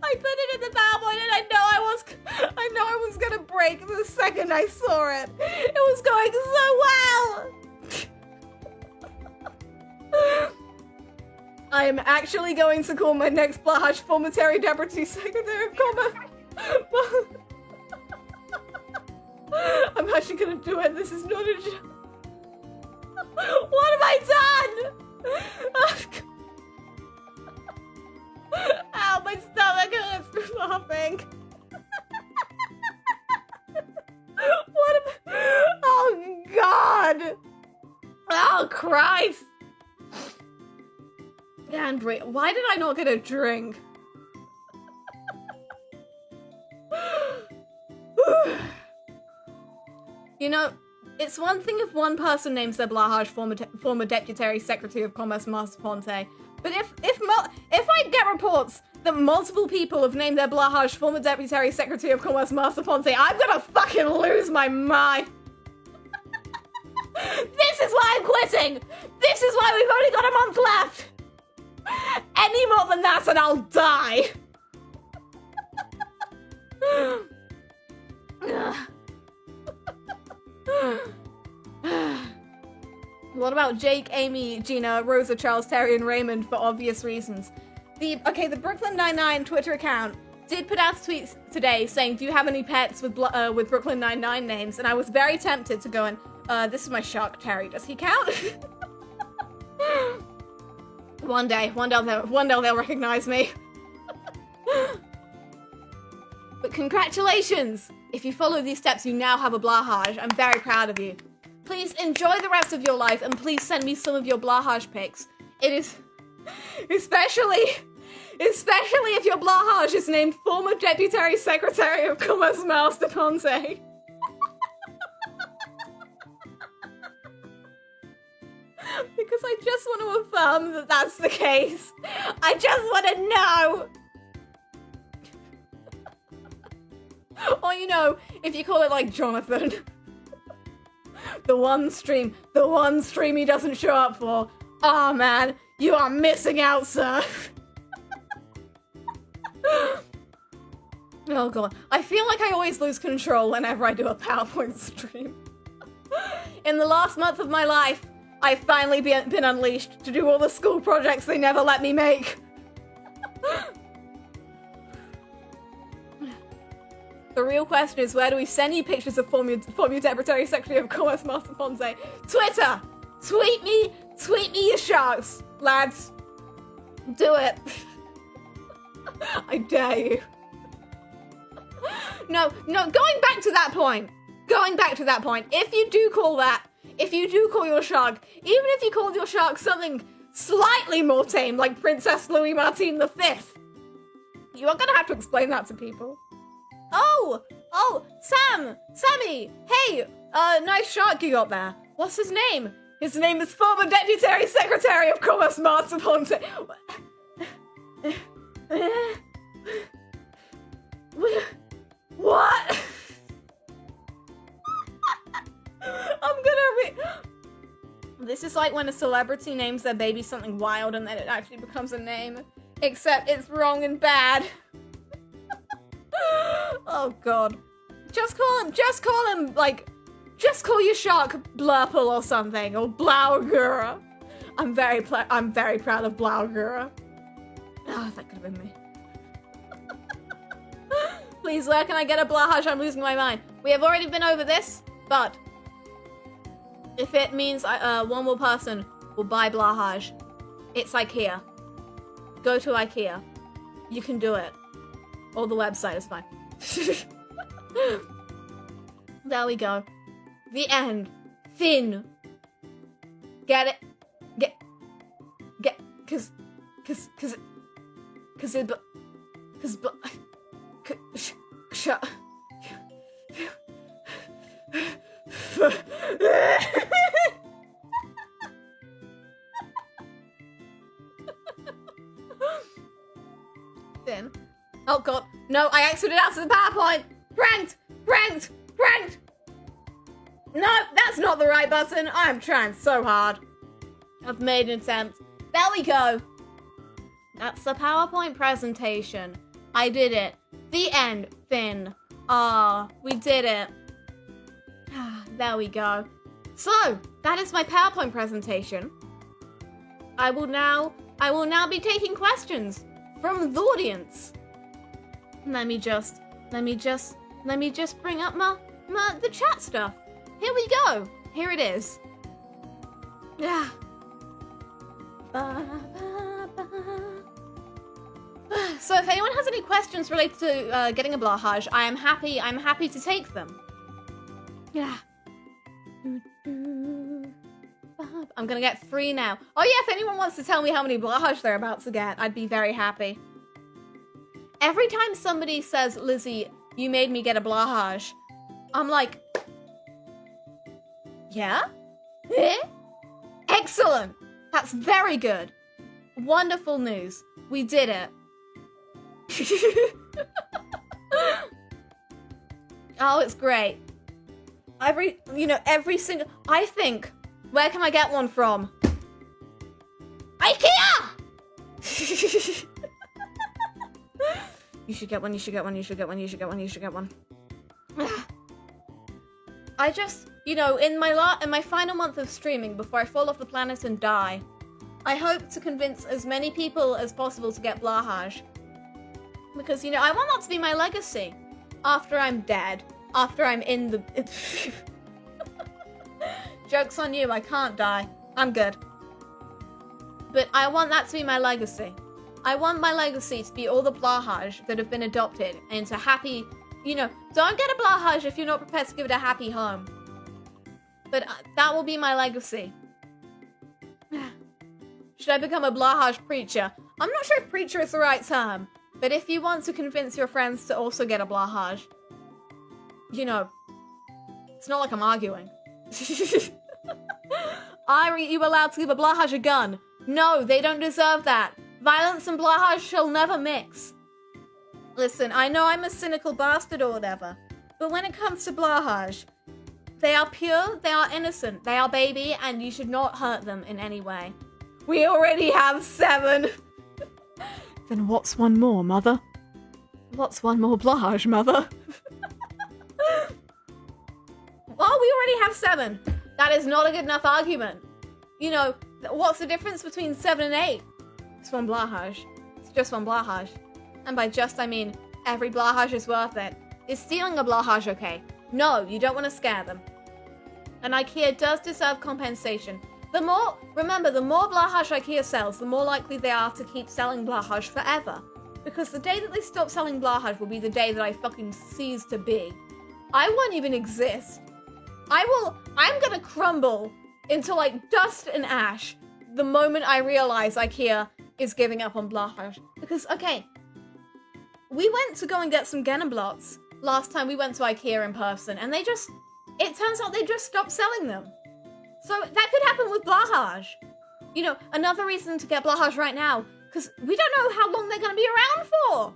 I put it in the PowerPoint and I know I was gonna break the second I saw it. It was going so well. I am actually going to call my next Blåhaj former Deputy Secretary of Commerce. I'm actually gonna do it. This is not a joke. What have I done? Ow, my stomach hurts from laughing. Oh, God. Oh, Christ. Andrea, why did I not get a drink? You know, it's one thing if one person names their Blåhaj former Deputy Secretary of Commerce Master Ponte, but if I get reports that multiple people have named their Blåhaj former Deputy Secretary of Commerce Master Ponte, I'm gonna fucking lose my mind. This is why I'm quitting. This is why we've only got a month left. Any more than that and I'll die. What about Jake, Amy, Gina, Rosa, Charles, Terry, and Raymond for obvious reasons? The Brooklyn Nine-Nine Twitter account did put out a tweet today saying, do you have any pets with Brooklyn Nine-Nine names? And I was very tempted to go and, this is my shark, Terry. Does he count? One day they'll recognize me. But congratulations! If you follow these steps, you now have a Blåhaj. I'm very proud of you. Please enjoy the rest of your life, and please send me some of your Blåhaj pics. It is... Especially if your Blåhaj is named former Deputy Secretary of Commerce Master Ponce. Because I just want to affirm that that's the case. I just want to know. Or, you know, if you call it like Jonathan. The one stream he doesn't show up for. Oh man, you are missing out, sir. Oh god, I feel like I always lose control whenever I do a PowerPoint stream. In the last month of my life, I've finally been unleashed to do all the school projects they never let me make. The real question is, where do we send you pictures of former Deputy Secretary of Commerce Master Ponce? Twitter! Tweet me your sharks, lads. Do it. I dare you. No, going back to that point. If you do call your shark, even if you called your shark something slightly more tame, like Princess Louis Martin V, you are gonna have to explain that to people. Oh, Sammy, hey, nice shark you got there. What's his name? His name is former Deputy Secretary of Commerce Master Ponce. What? This is like when a celebrity names their baby something wild and then it actually becomes a name. Except it's wrong and bad. Oh god. Just call your shark Blurple or something, or Blauagura. I'm very proud of Blauagura. Oh, that could have been me. Please, where can I get a Blåhaj? I'm losing my mind. We have already been over this, but if it means one more person will buy Blåhaj, it's IKEA. Go to IKEA. You can do it. Or the website is fine. There we go. The end. Thin. Get it? Shut. Thin. Oh god. No, I exited out to the PowerPoint. Pranked. No, that's not the right button. I'm trying so hard. I've made an attempt. There we go. That's the PowerPoint presentation. I did it. The end. Thin. Ah, we did it. There we go. So, that is my PowerPoint presentation. I will now be taking questions from the audience. Let me just bring up the chat stuff. Here we go. Here it is. Yeah. So if anyone has any questions related to getting a Blåhaj, I'm happy to take them. Yeah. I'm gonna get 3 now. Oh yeah, if anyone wants to tell me how many Blåhaj they're about to get, I'd be very happy. Every time somebody says, Lizzy, you made me get a Blåhaj, I'm like, yeah? Eh? Excellent! That's very good. Wonderful news. We did it. Oh, it's great. Every single... I think... Where can I get one from? IKEA! You should get one. I just, in my final month of streaming, before I fall off the planet and die, I hope to convince as many people as possible to get Blåhaj. Because, I want that to be my legacy. After I'm dead. After I'm in the... Joke's on you, I can't die. I'm good. But I want that to be my legacy. I want my legacy to be all the Blåhaj that have been adopted into happy You know, don't get a Blåhaj if you're not prepared to give it a happy home. But that will be my legacy. Should I become a Blåhaj preacher? I'm not sure if preacher is the right term, but if you want to convince your friends to also get a Blåhaj, you know, it's not like I'm arguing. Are you allowed to give a Blåhaj a gun? No, they don't deserve that. Violence and Blåhaj shall never mix. Listen, I know I'm a cynical bastard or whatever, but when it comes to Blåhaj, they are pure, they are innocent, they are baby, and you should not hurt them in any way. We already have 7. Then what's one more, mother? What's one more Blåhaj, mother? Well, we already have 7. That is not a good enough argument. You know, what's the difference between 7 and 8? It's one Blåhaj. It's just one Blåhaj. And by just, I mean, every Blåhaj is worth it. Is stealing a Blåhaj okay? No, you don't want to scare them. And IKEA does deserve compensation. Remember, the more Blåhaj IKEA sells, the more likely they are to keep selling Blåhaj forever. Because the day that they stop selling Blåhaj will be the day that I fucking cease to be. I won't even exist. I'm gonna crumble into like dust and ash the moment I realize IKEA is giving up on Blåhaj. Because, okay, we went to go and get some Genenblots last time we went to IKEA in person, and it turns out they just stopped selling them. So that could happen with Blåhaj. You know, another reason to get Blåhaj right now, because we don't know how long they're going to be around for.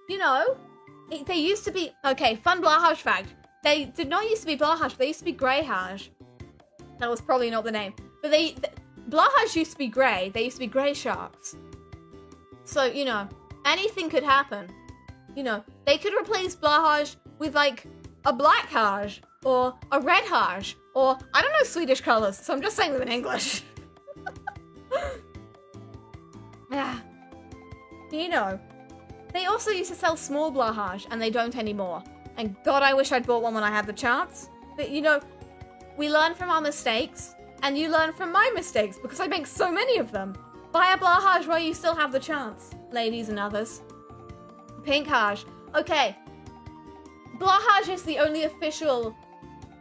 You know, they used to be, okay, fun Blåhaj fact. They did not used to be Blåhaj, they used to be Greyhaj. That was probably not the name. But Blåhaj used to be grey, they used to be grey sharks. So, you know, anything could happen. You know, they could replace Blåhaj with like a black Haj or a red Haj or I don't know Swedish colors, so I'm just saying them in English. Yeah. You know, they also used to sell small Blåhaj and they don't anymore. And God, I wish I'd bought one when I had the chance. But you know, we learn from our mistakes and you learn from my mistakes because I make so many of them. Buy a Blåhaj while you still have the chance, ladies and others. Pink Haj. Okay. Blåhaj is the only official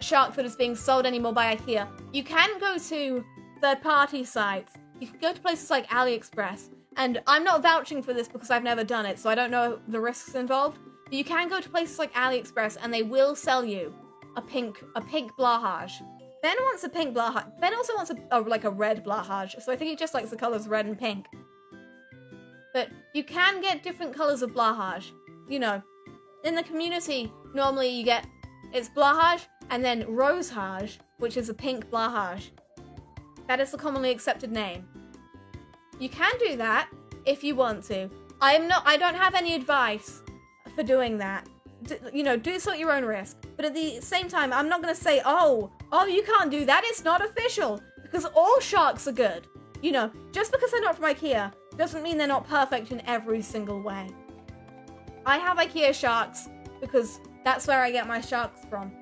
shark that is being sold anymore by IKEA. You can go to third-party sites. You can go to places like AliExpress. And I'm not vouching for this because I've never done it, so I don't know the risks involved. But you can go to places like AliExpress and they will sell you a pink Blåhaj. Ben wants a pink Blåhaj. Ben also wants a red Blåhaj, so I think he just likes the colors red and pink. But you can get different colors of Blåhaj. You know, in the community, normally you get, it's Blåhaj and then Rosehaj, which is a pink Blåhaj. That is the commonly accepted name. You can do that if you want to. I don't have any advice for doing that. You know, do so at your own risk. But at the same time, I'm not going to say, oh, you can't do that. It's not official. Because all sharks are good. You know, just because they're not from IKEA doesn't mean they're not perfect in every single way. I have IKEA sharks because that's where I get my sharks from.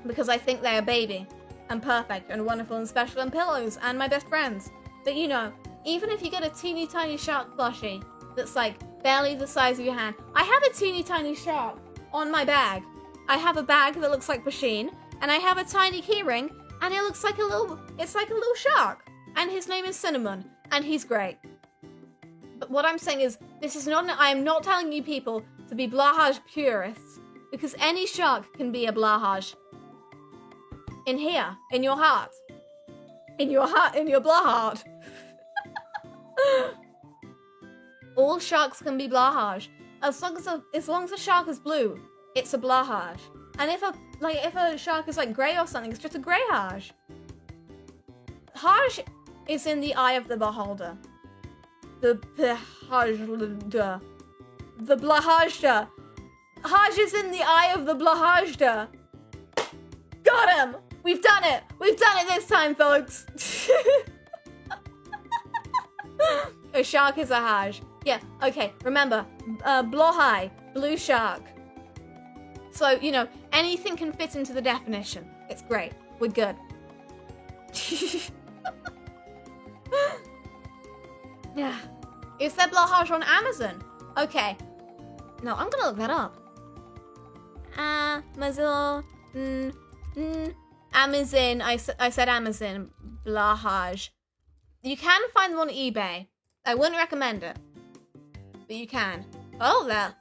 Because I think they're baby and perfect and wonderful and special and pillows and my best friends. But you know, even if you get a teeny tiny shark plushie that's like barely the size of your hand. I have a teeny tiny shark on my bag. I have a bag that looks like Pasheen, and I have a tiny keyring, and it looks like it's like a little shark. And his name is Cinnamon, and he's great. But what I'm saying is, I am not telling you people to be Blåhaj purists, because any shark can be a Blåhaj. In here, in your heart. In your Blåhaj. All sharks can be Blåhaj. As long as a shark is blue, it's a Blåhaj. And if a shark is like grey or something, it's just a grey Haj. Haj is in the eye of the beholder. The Blåhajda. The Blåhajda. Haj is in the eye of the Blåhajda. Got him! We've done it! We've done it this time, folks! A shark is a Haj. Yeah, okay, remember, Blåhaj, blue shark. So, you know, anything can fit into the definition. It's great. We're good. Yeah. Is there Blåhaj on Amazon? Okay. No, I'm gonna look that up. Amazon. Amazon. I said Amazon. Blåhaj. You can find them on eBay. I wouldn't recommend it. But you can. Oh, there.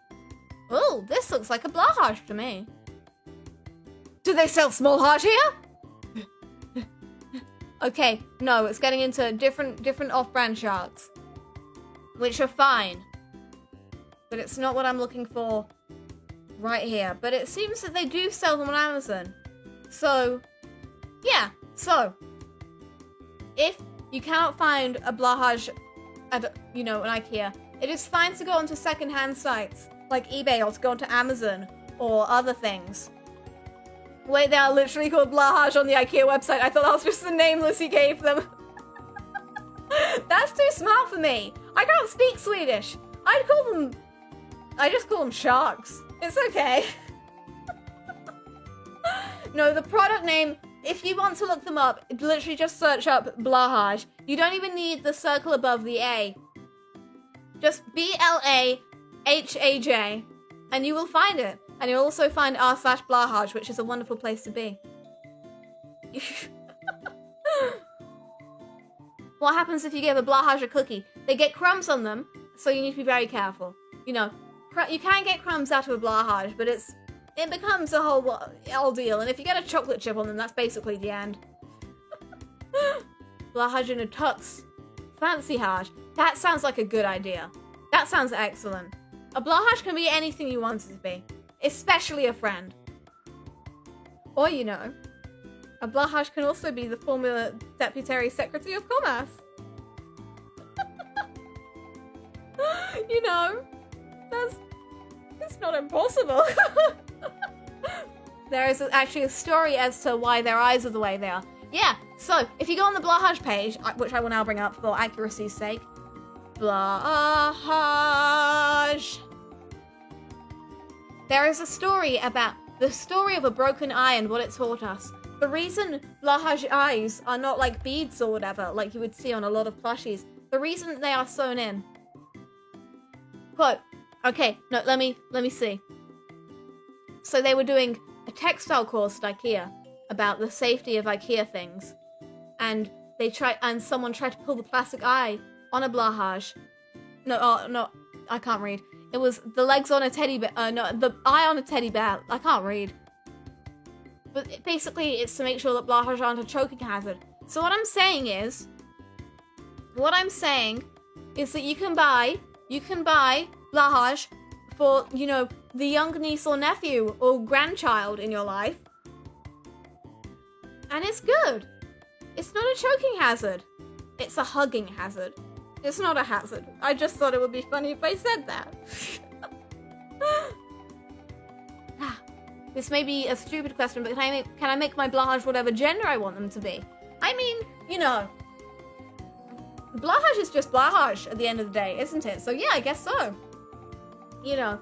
Oh, this looks like a Blåhaj to me. Do they sell small Haj here? Okay, no, it's getting into different off-brand sharks. Which are fine. But it's not what I'm looking for right here. But it seems that they do sell them on Amazon. So, yeah. So, if you cannot find a Blåhaj at, an IKEA, it is fine to go onto second-hand sites like eBay or to go onto Amazon or other things. Wait, they are literally called Blåhaj on the IKEA website. I thought that was just the name Lizzy gave them. That's too smart for me. I can't speak Swedish. I just call them sharks. It's okay. No, the product name, if you want to look them up, literally just search up Blåhaj. You don't even need the circle above the A. Just Blahaj, and you will find it. And you'll also find r/Blåhaj, which is a wonderful place to be. What happens if you give a Blåhaj a cookie? They get crumbs on them, so you need to be very careful. You can get crumbs out of a Blåhaj, but it becomes a whole ordeal. And if you get a chocolate chip on them, that's basically the end. Blåhaj in a tux. Fancy Haj. That sounds like a good idea. That sounds excellent. A Blåhaj can be anything you want it to be. Especially a friend. Or, a Blåhaj can also be the former Deputy Secretary of Commerce. It's not impossible. There is actually a story as to why their eyes are the way they are. Yeah, so if you go on the Blåhaj page, which I will now bring up for accuracy's sake, Blåhaj. There is a story about the story of a broken eye and what it taught us. The reason Blåhaj eyes are not like beads or whatever, like you would see on a lot of plushies, the reason they are sewn in. Quote, okay, no, let me see. So they were doing a textile course at IKEA about the safety of IKEA things. And someone tried to pull the plastic eye on a Blåhaj. No, I can't read. It was the legs on a teddy bear. The eye on a teddy bear. I can't read. But basically, it's to make sure that Blåhaj aren't a choking hazard. So what I'm saying is that you can buy Blåhaj for, the young niece or nephew or grandchild in your life. And it's good. It's not a choking hazard. It's a hugging hazard. It's not a hazard. I just thought it would be funny if I said that. This may be a stupid question, but can I make my Blåhaj whatever gender I want them to be? I mean, Blåhaj is just Blåhaj at the end of the day, isn't it? So yeah, I guess so. You don't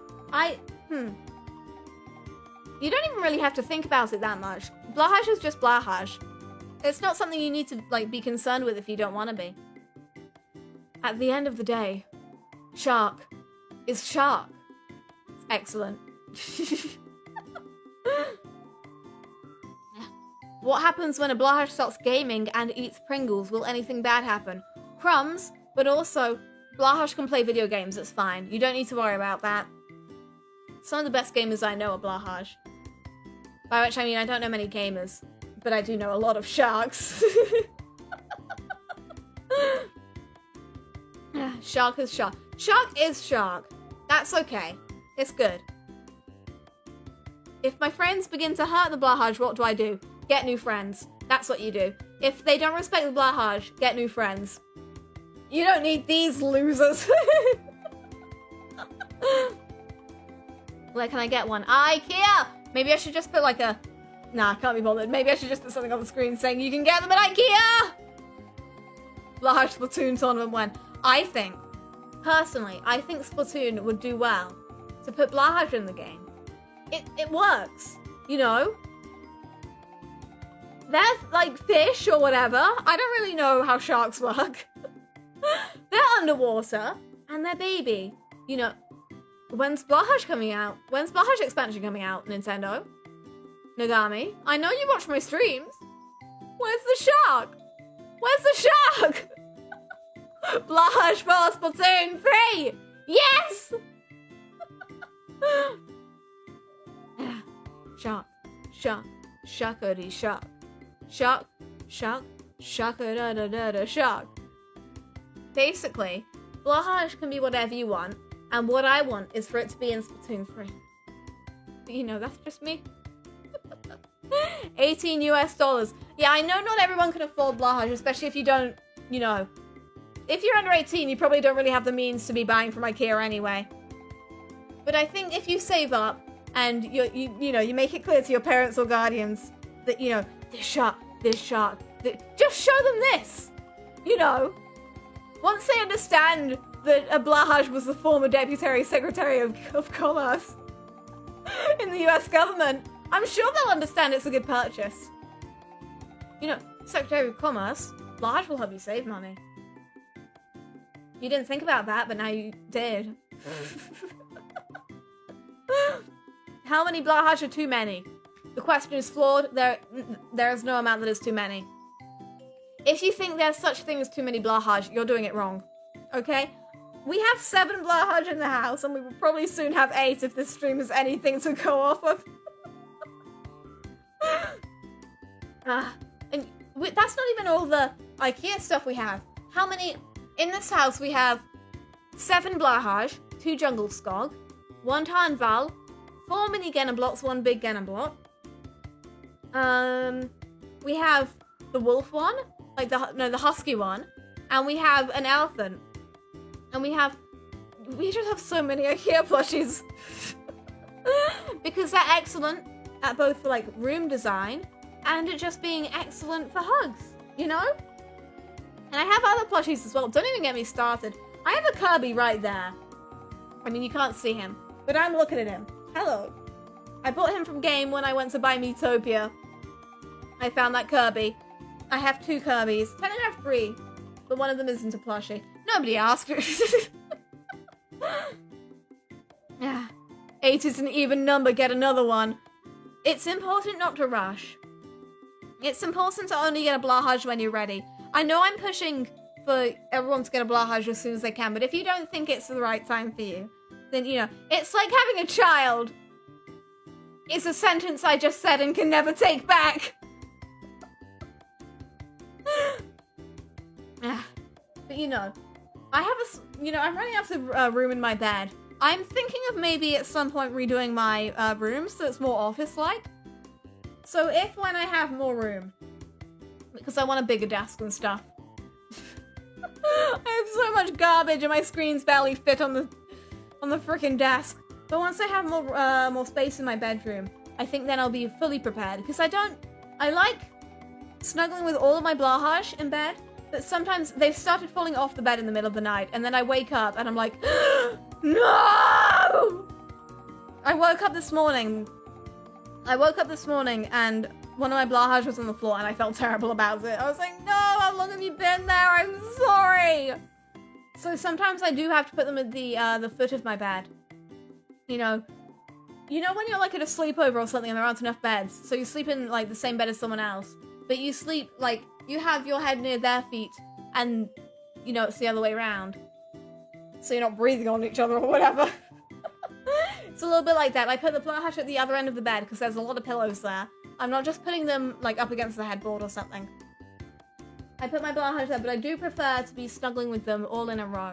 even really have to think about it that much. Blåhaj is just Blåhaj. It's not something you need to be concerned with if you don't want to be. At the end of the day, shark is shark. It's excellent. What happens when a Blåhaj starts gaming and eats Pringles? Will anything bad happen? Crumbs, but also Blåhaj can play video games, it's fine. You don't need to worry about that. Some of the best gamers I know are Blåhaj. By which I mean I don't know many gamers, but I do know a lot of sharks. Shark is shark. Shark is shark. That's okay. It's good. If my friends begin to hurt the Blåhaj, what do? Get new friends. That's what you do. If they don't respect the Blåhaj, get new friends. You don't need these losers. Where can I get one? IKEA! Maybe I should just put Nah, I can't be bothered. Maybe I should just put something on the screen saying you can get them at IKEA! Blåhaj Splatoon tournament when. Personally, I think Splatoon would do well to put Blåhaj in the game. It works, They're like fish or whatever. I don't really know how sharks work. They're underwater and they're baby. When's Blåhaj coming out? When's Blåhaj expansion coming out, Nintendo? Nagami, I know you watch my streams. Where's the shark? Where's the shark? Blåhaj for Splatoon 3! Yes! Shark, shark, sharkity shark. Shark, shark, shark-a-da-da-da-da shark. Basically, Blåhaj can be whatever you want, and what I want is for it to be in Splatoon 3. But you know, that's just me. $18 US. Yeah, I know not everyone can afford Blåhaj, especially if you don't, you know, if you're under 18, you probably don't really have the means to be buying from IKEA anyway. But I think if you save up and you know, you make it clear to your parents or guardians that, you know, this shark, just show them this, you know. Once they understand that Blåhaj was the former Deputy Secretary of Commerce in the US government, I'm sure they'll understand it's a good purchase. You know, Secretary of Commerce, Blåhaj will help you save money. You didn't think about that, but now you did. How many Blåhaj are too many? The question is flawed. There is no amount that is too many. If you think there's such thing as too many Blåhaj, you're doing it wrong. Okay? We have 7 Blåhaj in the house, and we will probably soon have 8 if this stream is anything to go off of. And that's not even all the IKEA stuff we have. How many... In this house, we have 7 Blåhaj, 2 Jungle Skog, 1 Tarnval, 4 mini Genna blocks, 1 big Genna block. We have the wolf one, like the husky one, and we have an elephant. And we just have so many IKEA plushies. Because they're excellent at both like room design and at just being excellent for hugs, you know? And I have other plushies as well. Don't even get me started. I have a Kirby right there. I mean, you can't see him, but I'm looking at him. Hello. I bought him from Game when I went to buy Miitopia. I found that Kirby. I have 2 Kirbys. Technically I have 3, but one of them isn't a plushie. Nobody asked. Yeah. 8 is an even number, get another one. It's important not to rush. It's important to only get a Blåhaj when you're ready. I know I'm pushing for everyone to get a Blåhaj as soon as they can, but if you don't think it's the right time for you, then, you know, it's like having a child. It's a sentence I just said and can never take back. But, you know, I'm running out of room in my bed. I'm thinking of maybe at some point redoing my room so it's more office-like. So when I have more room, because I want a bigger desk and stuff. I have so much garbage and my screens barely fit on the frickin' desk. But once I have more space in my bedroom, I think then I'll be fully prepared. Because I like snuggling with all of my Blåhaj in bed, but sometimes they've started falling off the bed in the middle of the night, and then I wake up and I'm like, no! I woke up this morning and one of my Blåhaj was on the floor and I felt terrible about it. I was like, no, how long have you been there? I'm sorry. So sometimes I do have to put them at the foot of my bed. You know when you're like at a sleepover or something and there aren't enough beds, so you sleep in like the same bed as someone else, but you sleep like you have your head near their feet and you know it's the other way around. So you're not breathing on each other or whatever. It's a little bit like that. I put the Blåhaj at the other end of the bed because there's a lot of pillows there. I'm not just putting them like up against the headboard or something. I put my Blåhaj there, but I do prefer to be snuggling with them all in a row.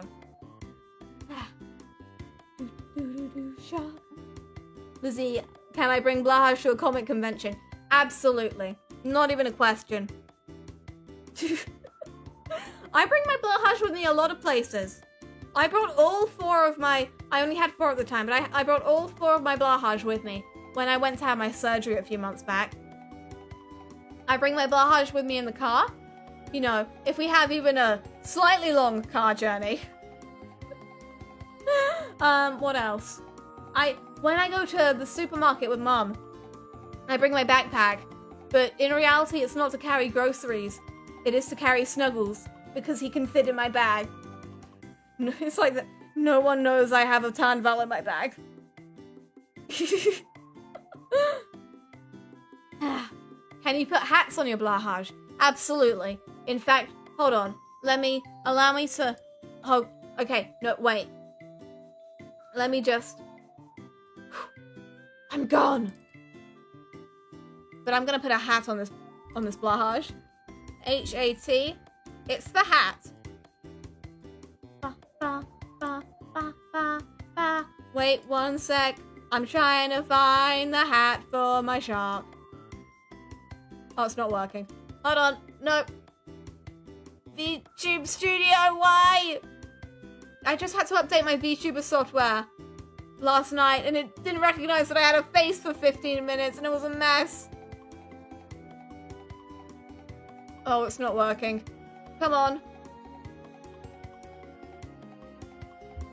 Lizzy, can I bring Blåhaj to a comic convention? Absolutely. Not even a question. I bring my Blåhaj with me a lot of places. I brought all 4 of my... I only had 4 at the time, but I brought all 4 of my Blåhaj with me when I went to have my surgery a few months back. I bring my Blåhaj with me in the car. You know, if we have even a slightly long car journey. What else? When I go to the supermarket with Mum, I bring my backpack. But in reality, it's not to carry groceries. It is to carry Snuggles, because he can fit in my bag. It's like No one knows I have a Tanval in my bag. Can you put hats on your Blåhaj? Absolutely. In fact, hold on. Allow me to... Oh, okay. No, wait. Let me just... I'm gone. But I'm gonna put a hat on this Blåhaj. H-A-T. It's the hat. Ba, ba, ba, ba, ba, ba. Wait 1 sec. I'm trying to find the hat for my shark. Oh, it's not working. Hold on. No. VTube Studio, why? I just had to update my VTuber software last night and it didn't recognize that I had a face for 15 minutes and it was a mess. Oh, it's not working. Come on.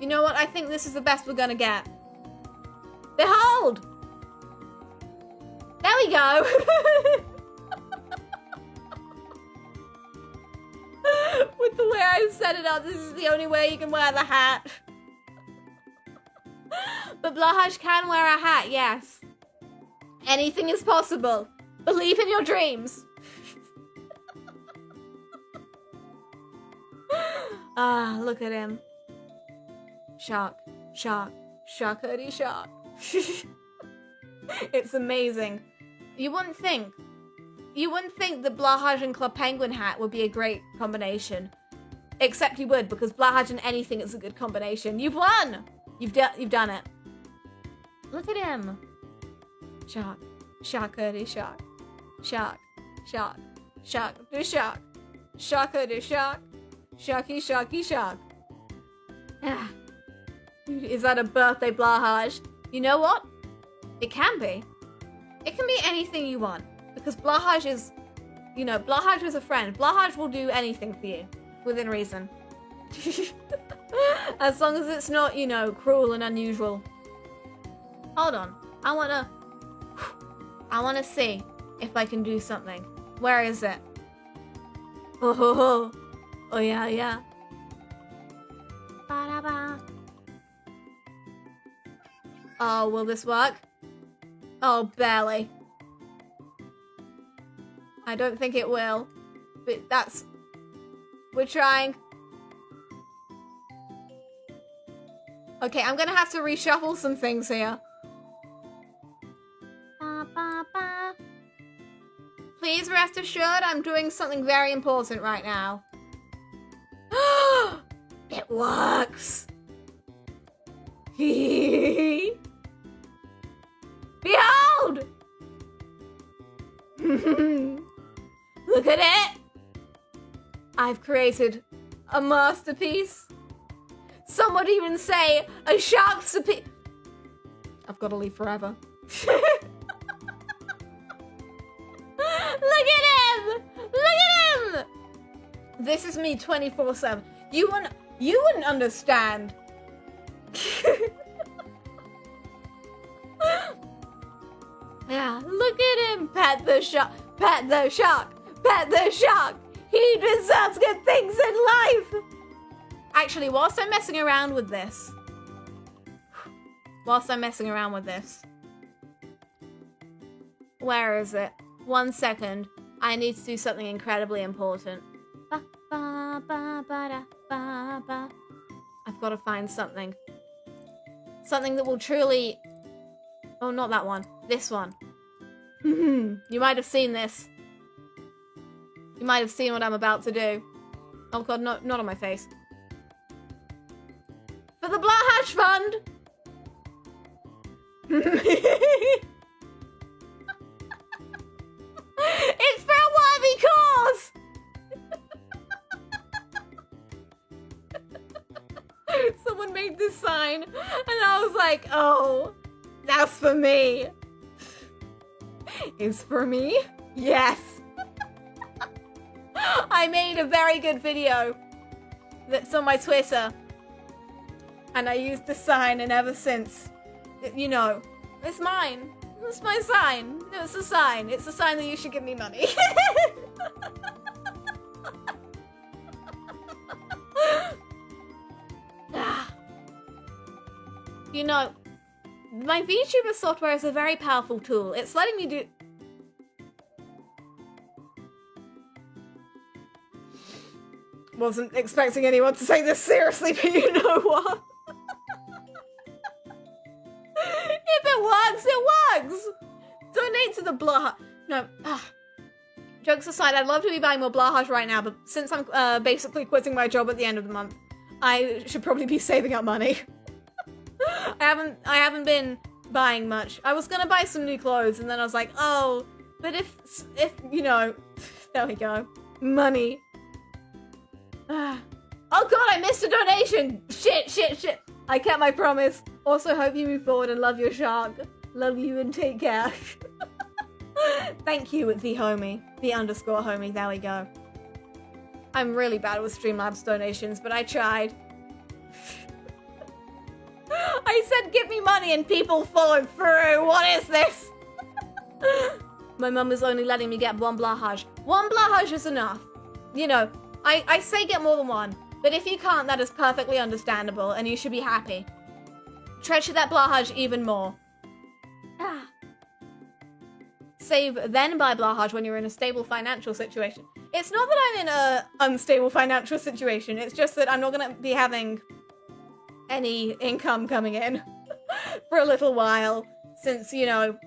You know what? I think this is the best we're gonna get. Behold! There we go! With the way I've set it up, this is the only way you can wear the hat. But Blåhaj can wear a hat, yes. Anything is possible. Believe in your dreams. Ah, look at him. Shark, shark, shark-herdy shark. It's amazing. You wouldn't think the Blåhaj and Club Penguin hat would be a great combination. Except you would, because Blåhaj and anything is a good combination. You've won! You've done it. Look at him. Shark, shark-herdy shark. Shark, shark, shark-herdy shark. Shark-herdy shark. Sharky, sharky, shark. Ah. Is that a birthday Blåhaj? You know what? It can be. It can be anything you want. Because Blåhaj is, you know, Blåhaj is a friend. Blåhaj will do anything for you. Within reason. As long as it's not, you know, cruel and unusual. Hold on. I wanna see if I can do something. Where is it? Oh, ho, ho. Oh yeah, yeah. Ba-da-ba. Oh, will this work? Oh, barely. I don't think it will. But we're trying. Okay, I'm gonna have to reshuffle some things here. Ba, ba, ba. Please rest assured I'm doing something very important right now. It works! Behold! Look at it! I've created a masterpiece. Some would even say a sharksterpiece. I've got to leave forever. Look at him! Look at him! This is me 24/7. You wouldn't understand. Yeah, look at him. Pet the shark. Pet the shark. Pet the shark. He deserves good things in life. Actually, whilst I'm messing around with this. Where is it? 1 second. I need to do something incredibly important. Ba, ba, ba, ba, da, ba, ba. I've got to find something. Something that will truly... Oh, not that one. This one. You might have seen this. You might have seen what I'm about to do. Oh god, not on my face. For the Blåhaj Fund! It's for a worthy cause! Someone made this sign, and I was like, oh, that's for me. It's for me? Yes. I made a very good video that's on my Twitter, and I used the sign, and ever since, you know, it's mine. It's my sign. No, it's a sign. It's a sign that you should give me money. You know, my vtuber software is a very powerful tool. It's letting me do... Wasn't expecting anyone to say this seriously, but you know what? If it works, it works! Donate to the Blåhaj. No, jokes aside, I'd love to be buying more Blåhaj right now, but since I'm basically quitting my job at the end of the month, I should probably be saving up money. I haven't been buying much. I was gonna buy some new clothes, and then I was like, oh, but if you know, there we go, money. Oh god, I missed a donation! Shit. I kept my promise. Also, hope you move forward and love your shark. Love you and take care. Thank you, the homie. The underscore homie, there we go. I'm really bad with Streamlabs donations, but I tried. I said give me money and people followed through. What is this? My mum is only letting me get one Blåhaj. One Blåhaj is enough. You know, I say get more than one, but if you can't, that is perfectly understandable and you should be happy. Treasure that Blåhaj even more. Save, then buy Blåhaj when you're in a stable financial situation. It's not that I'm in a unstable financial situation, it's just that I'm not going to be having any income coming in for a little while, since, you know,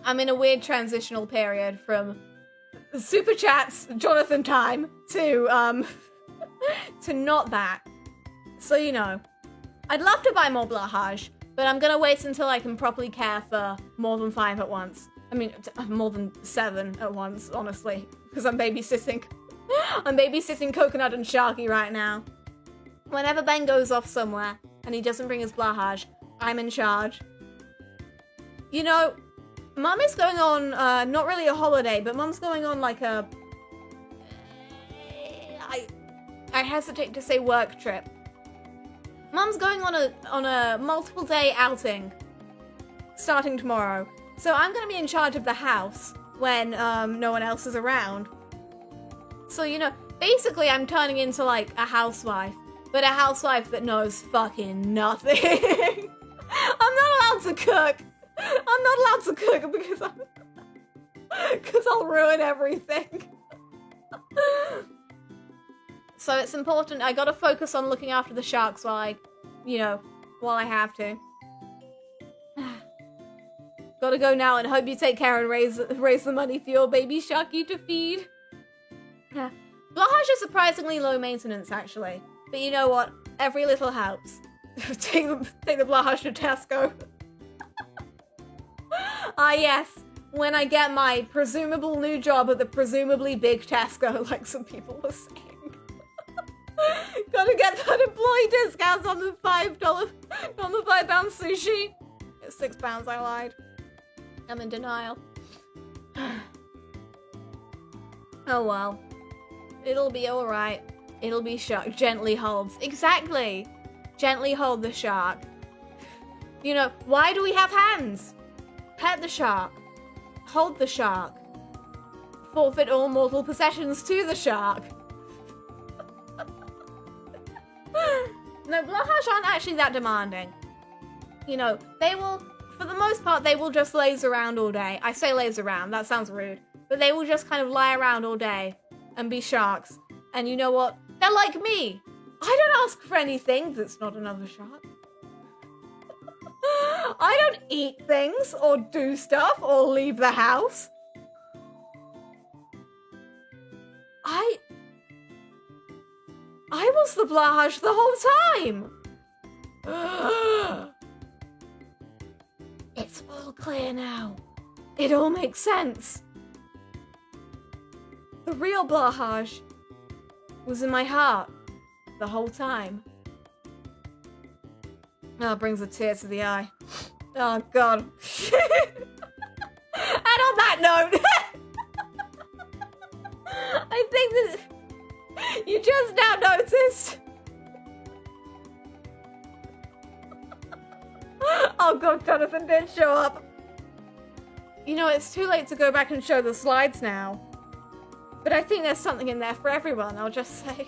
I'm in a weird transitional period from Super Chats, Jonathan time, to, to not that. So, you know, I'd love to buy more Blåhaj, but I'm gonna wait until I can properly care for more than 5 at once. I mean, more than 7 at once, honestly, because I'm babysitting. I'm babysitting Coconut and Sharky right now. Whenever Ben goes off somewhere and he doesn't bring his Blåhaj, I'm in charge. You know, Mum is going on, not really a holiday, but Mum's going on like a... I hesitate to say work trip. Mum's going on a multiple day outing starting tomorrow. So I'm going to be in charge of the house when no one else is around. So, you know, basically I'm turning into like a housewife, but a housewife that knows fucking nothing. I'm not allowed to cook. I'm not allowed to cook because I'll ruin everything. So it's important. I gotta focus on looking after the sharks while I have to. Gotta go now and hope you take care and raise the money for your baby sharky to feed. Yeah. Blåhaj is surprisingly low maintenance, actually. But you know what? Every little helps. take the Blåhaj to Tesco. Ah yes, when I get my presumable new job at the presumably big Tesco, like some people were saying. Gotta get that employee discounts on the £5 sushi. It's £6, I lied. I'm in denial. Oh well. It'll be alright. It'll be shark. Gently holds. Exactly! Gently hold the shark. You know, why do we have hands? Pet the shark. Hold the shark. Forfeit all mortal possessions to the shark. No, Blåhaj aren't actually that demanding. You know, they will, for the most part, they will just laze around all day. I say laze around, that sounds rude. But they will just kind of lie around all day and be sharks. And you know what? They're like me. I don't ask for anything that's not another shark. I don't eat things or do stuff or leave the house. I was the Blåhaj the whole time. It's all clear now. It all makes sense. The real Blåhaj was in my heart the whole time. Oh, it brings a tear to the eye. Oh, God. And on that note, I think that you just now noticed. Oh, God, Jonathan did show up. You know, it's too late to go back and show the slides now. But I think there's something in there for everyone, I'll just say.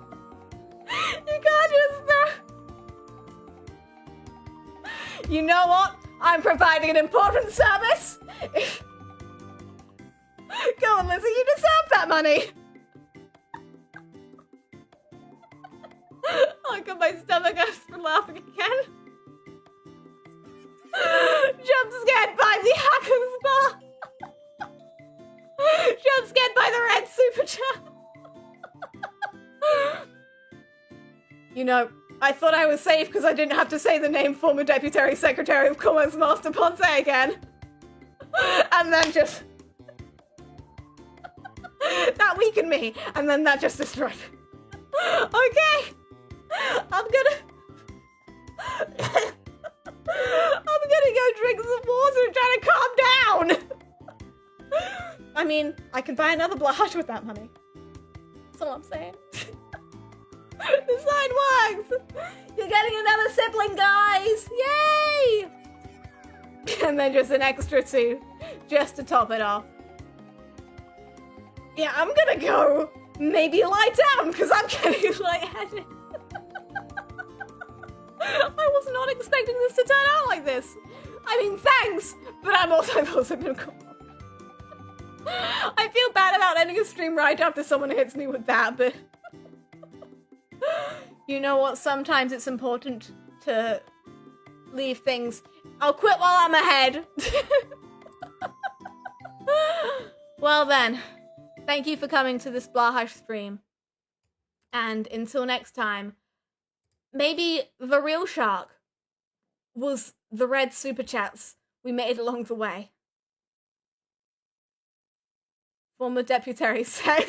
You know what? I'm providing an important service. Go on, Lizzy, you deserve that money. I got my stomach hurts for laughing again. Jump scared by the hacker's bar. Jump scared by the red super chat. You know, I thought I was safe because I didn't have to say the name former Deputy Secretary of Commerce Master Ponce again. And then just... that weakened me, and then that just destroyed. Okay. I'm gonna go drink some water and try to calm down. I mean, I can buy another Blåhaj with that money. That's all I'm saying. The sign works! You're getting another sibling, guys! Yay! And then just an extra 2, just to top it off. Yeah, I'm gonna go maybe lie down, because I'm getting lightheaded. I was not expecting this to turn out like this. I mean, thanks, but I've also gonna go. I feel bad about ending a stream right after someone hits me with that, but... You know what? Sometimes it's important to leave things. I'll quit while I'm ahead. Well then, thank you for coming to this Blåhaj stream. And until next time, maybe the real shark was the red super chats we made along the way. Former Deputy Secretary.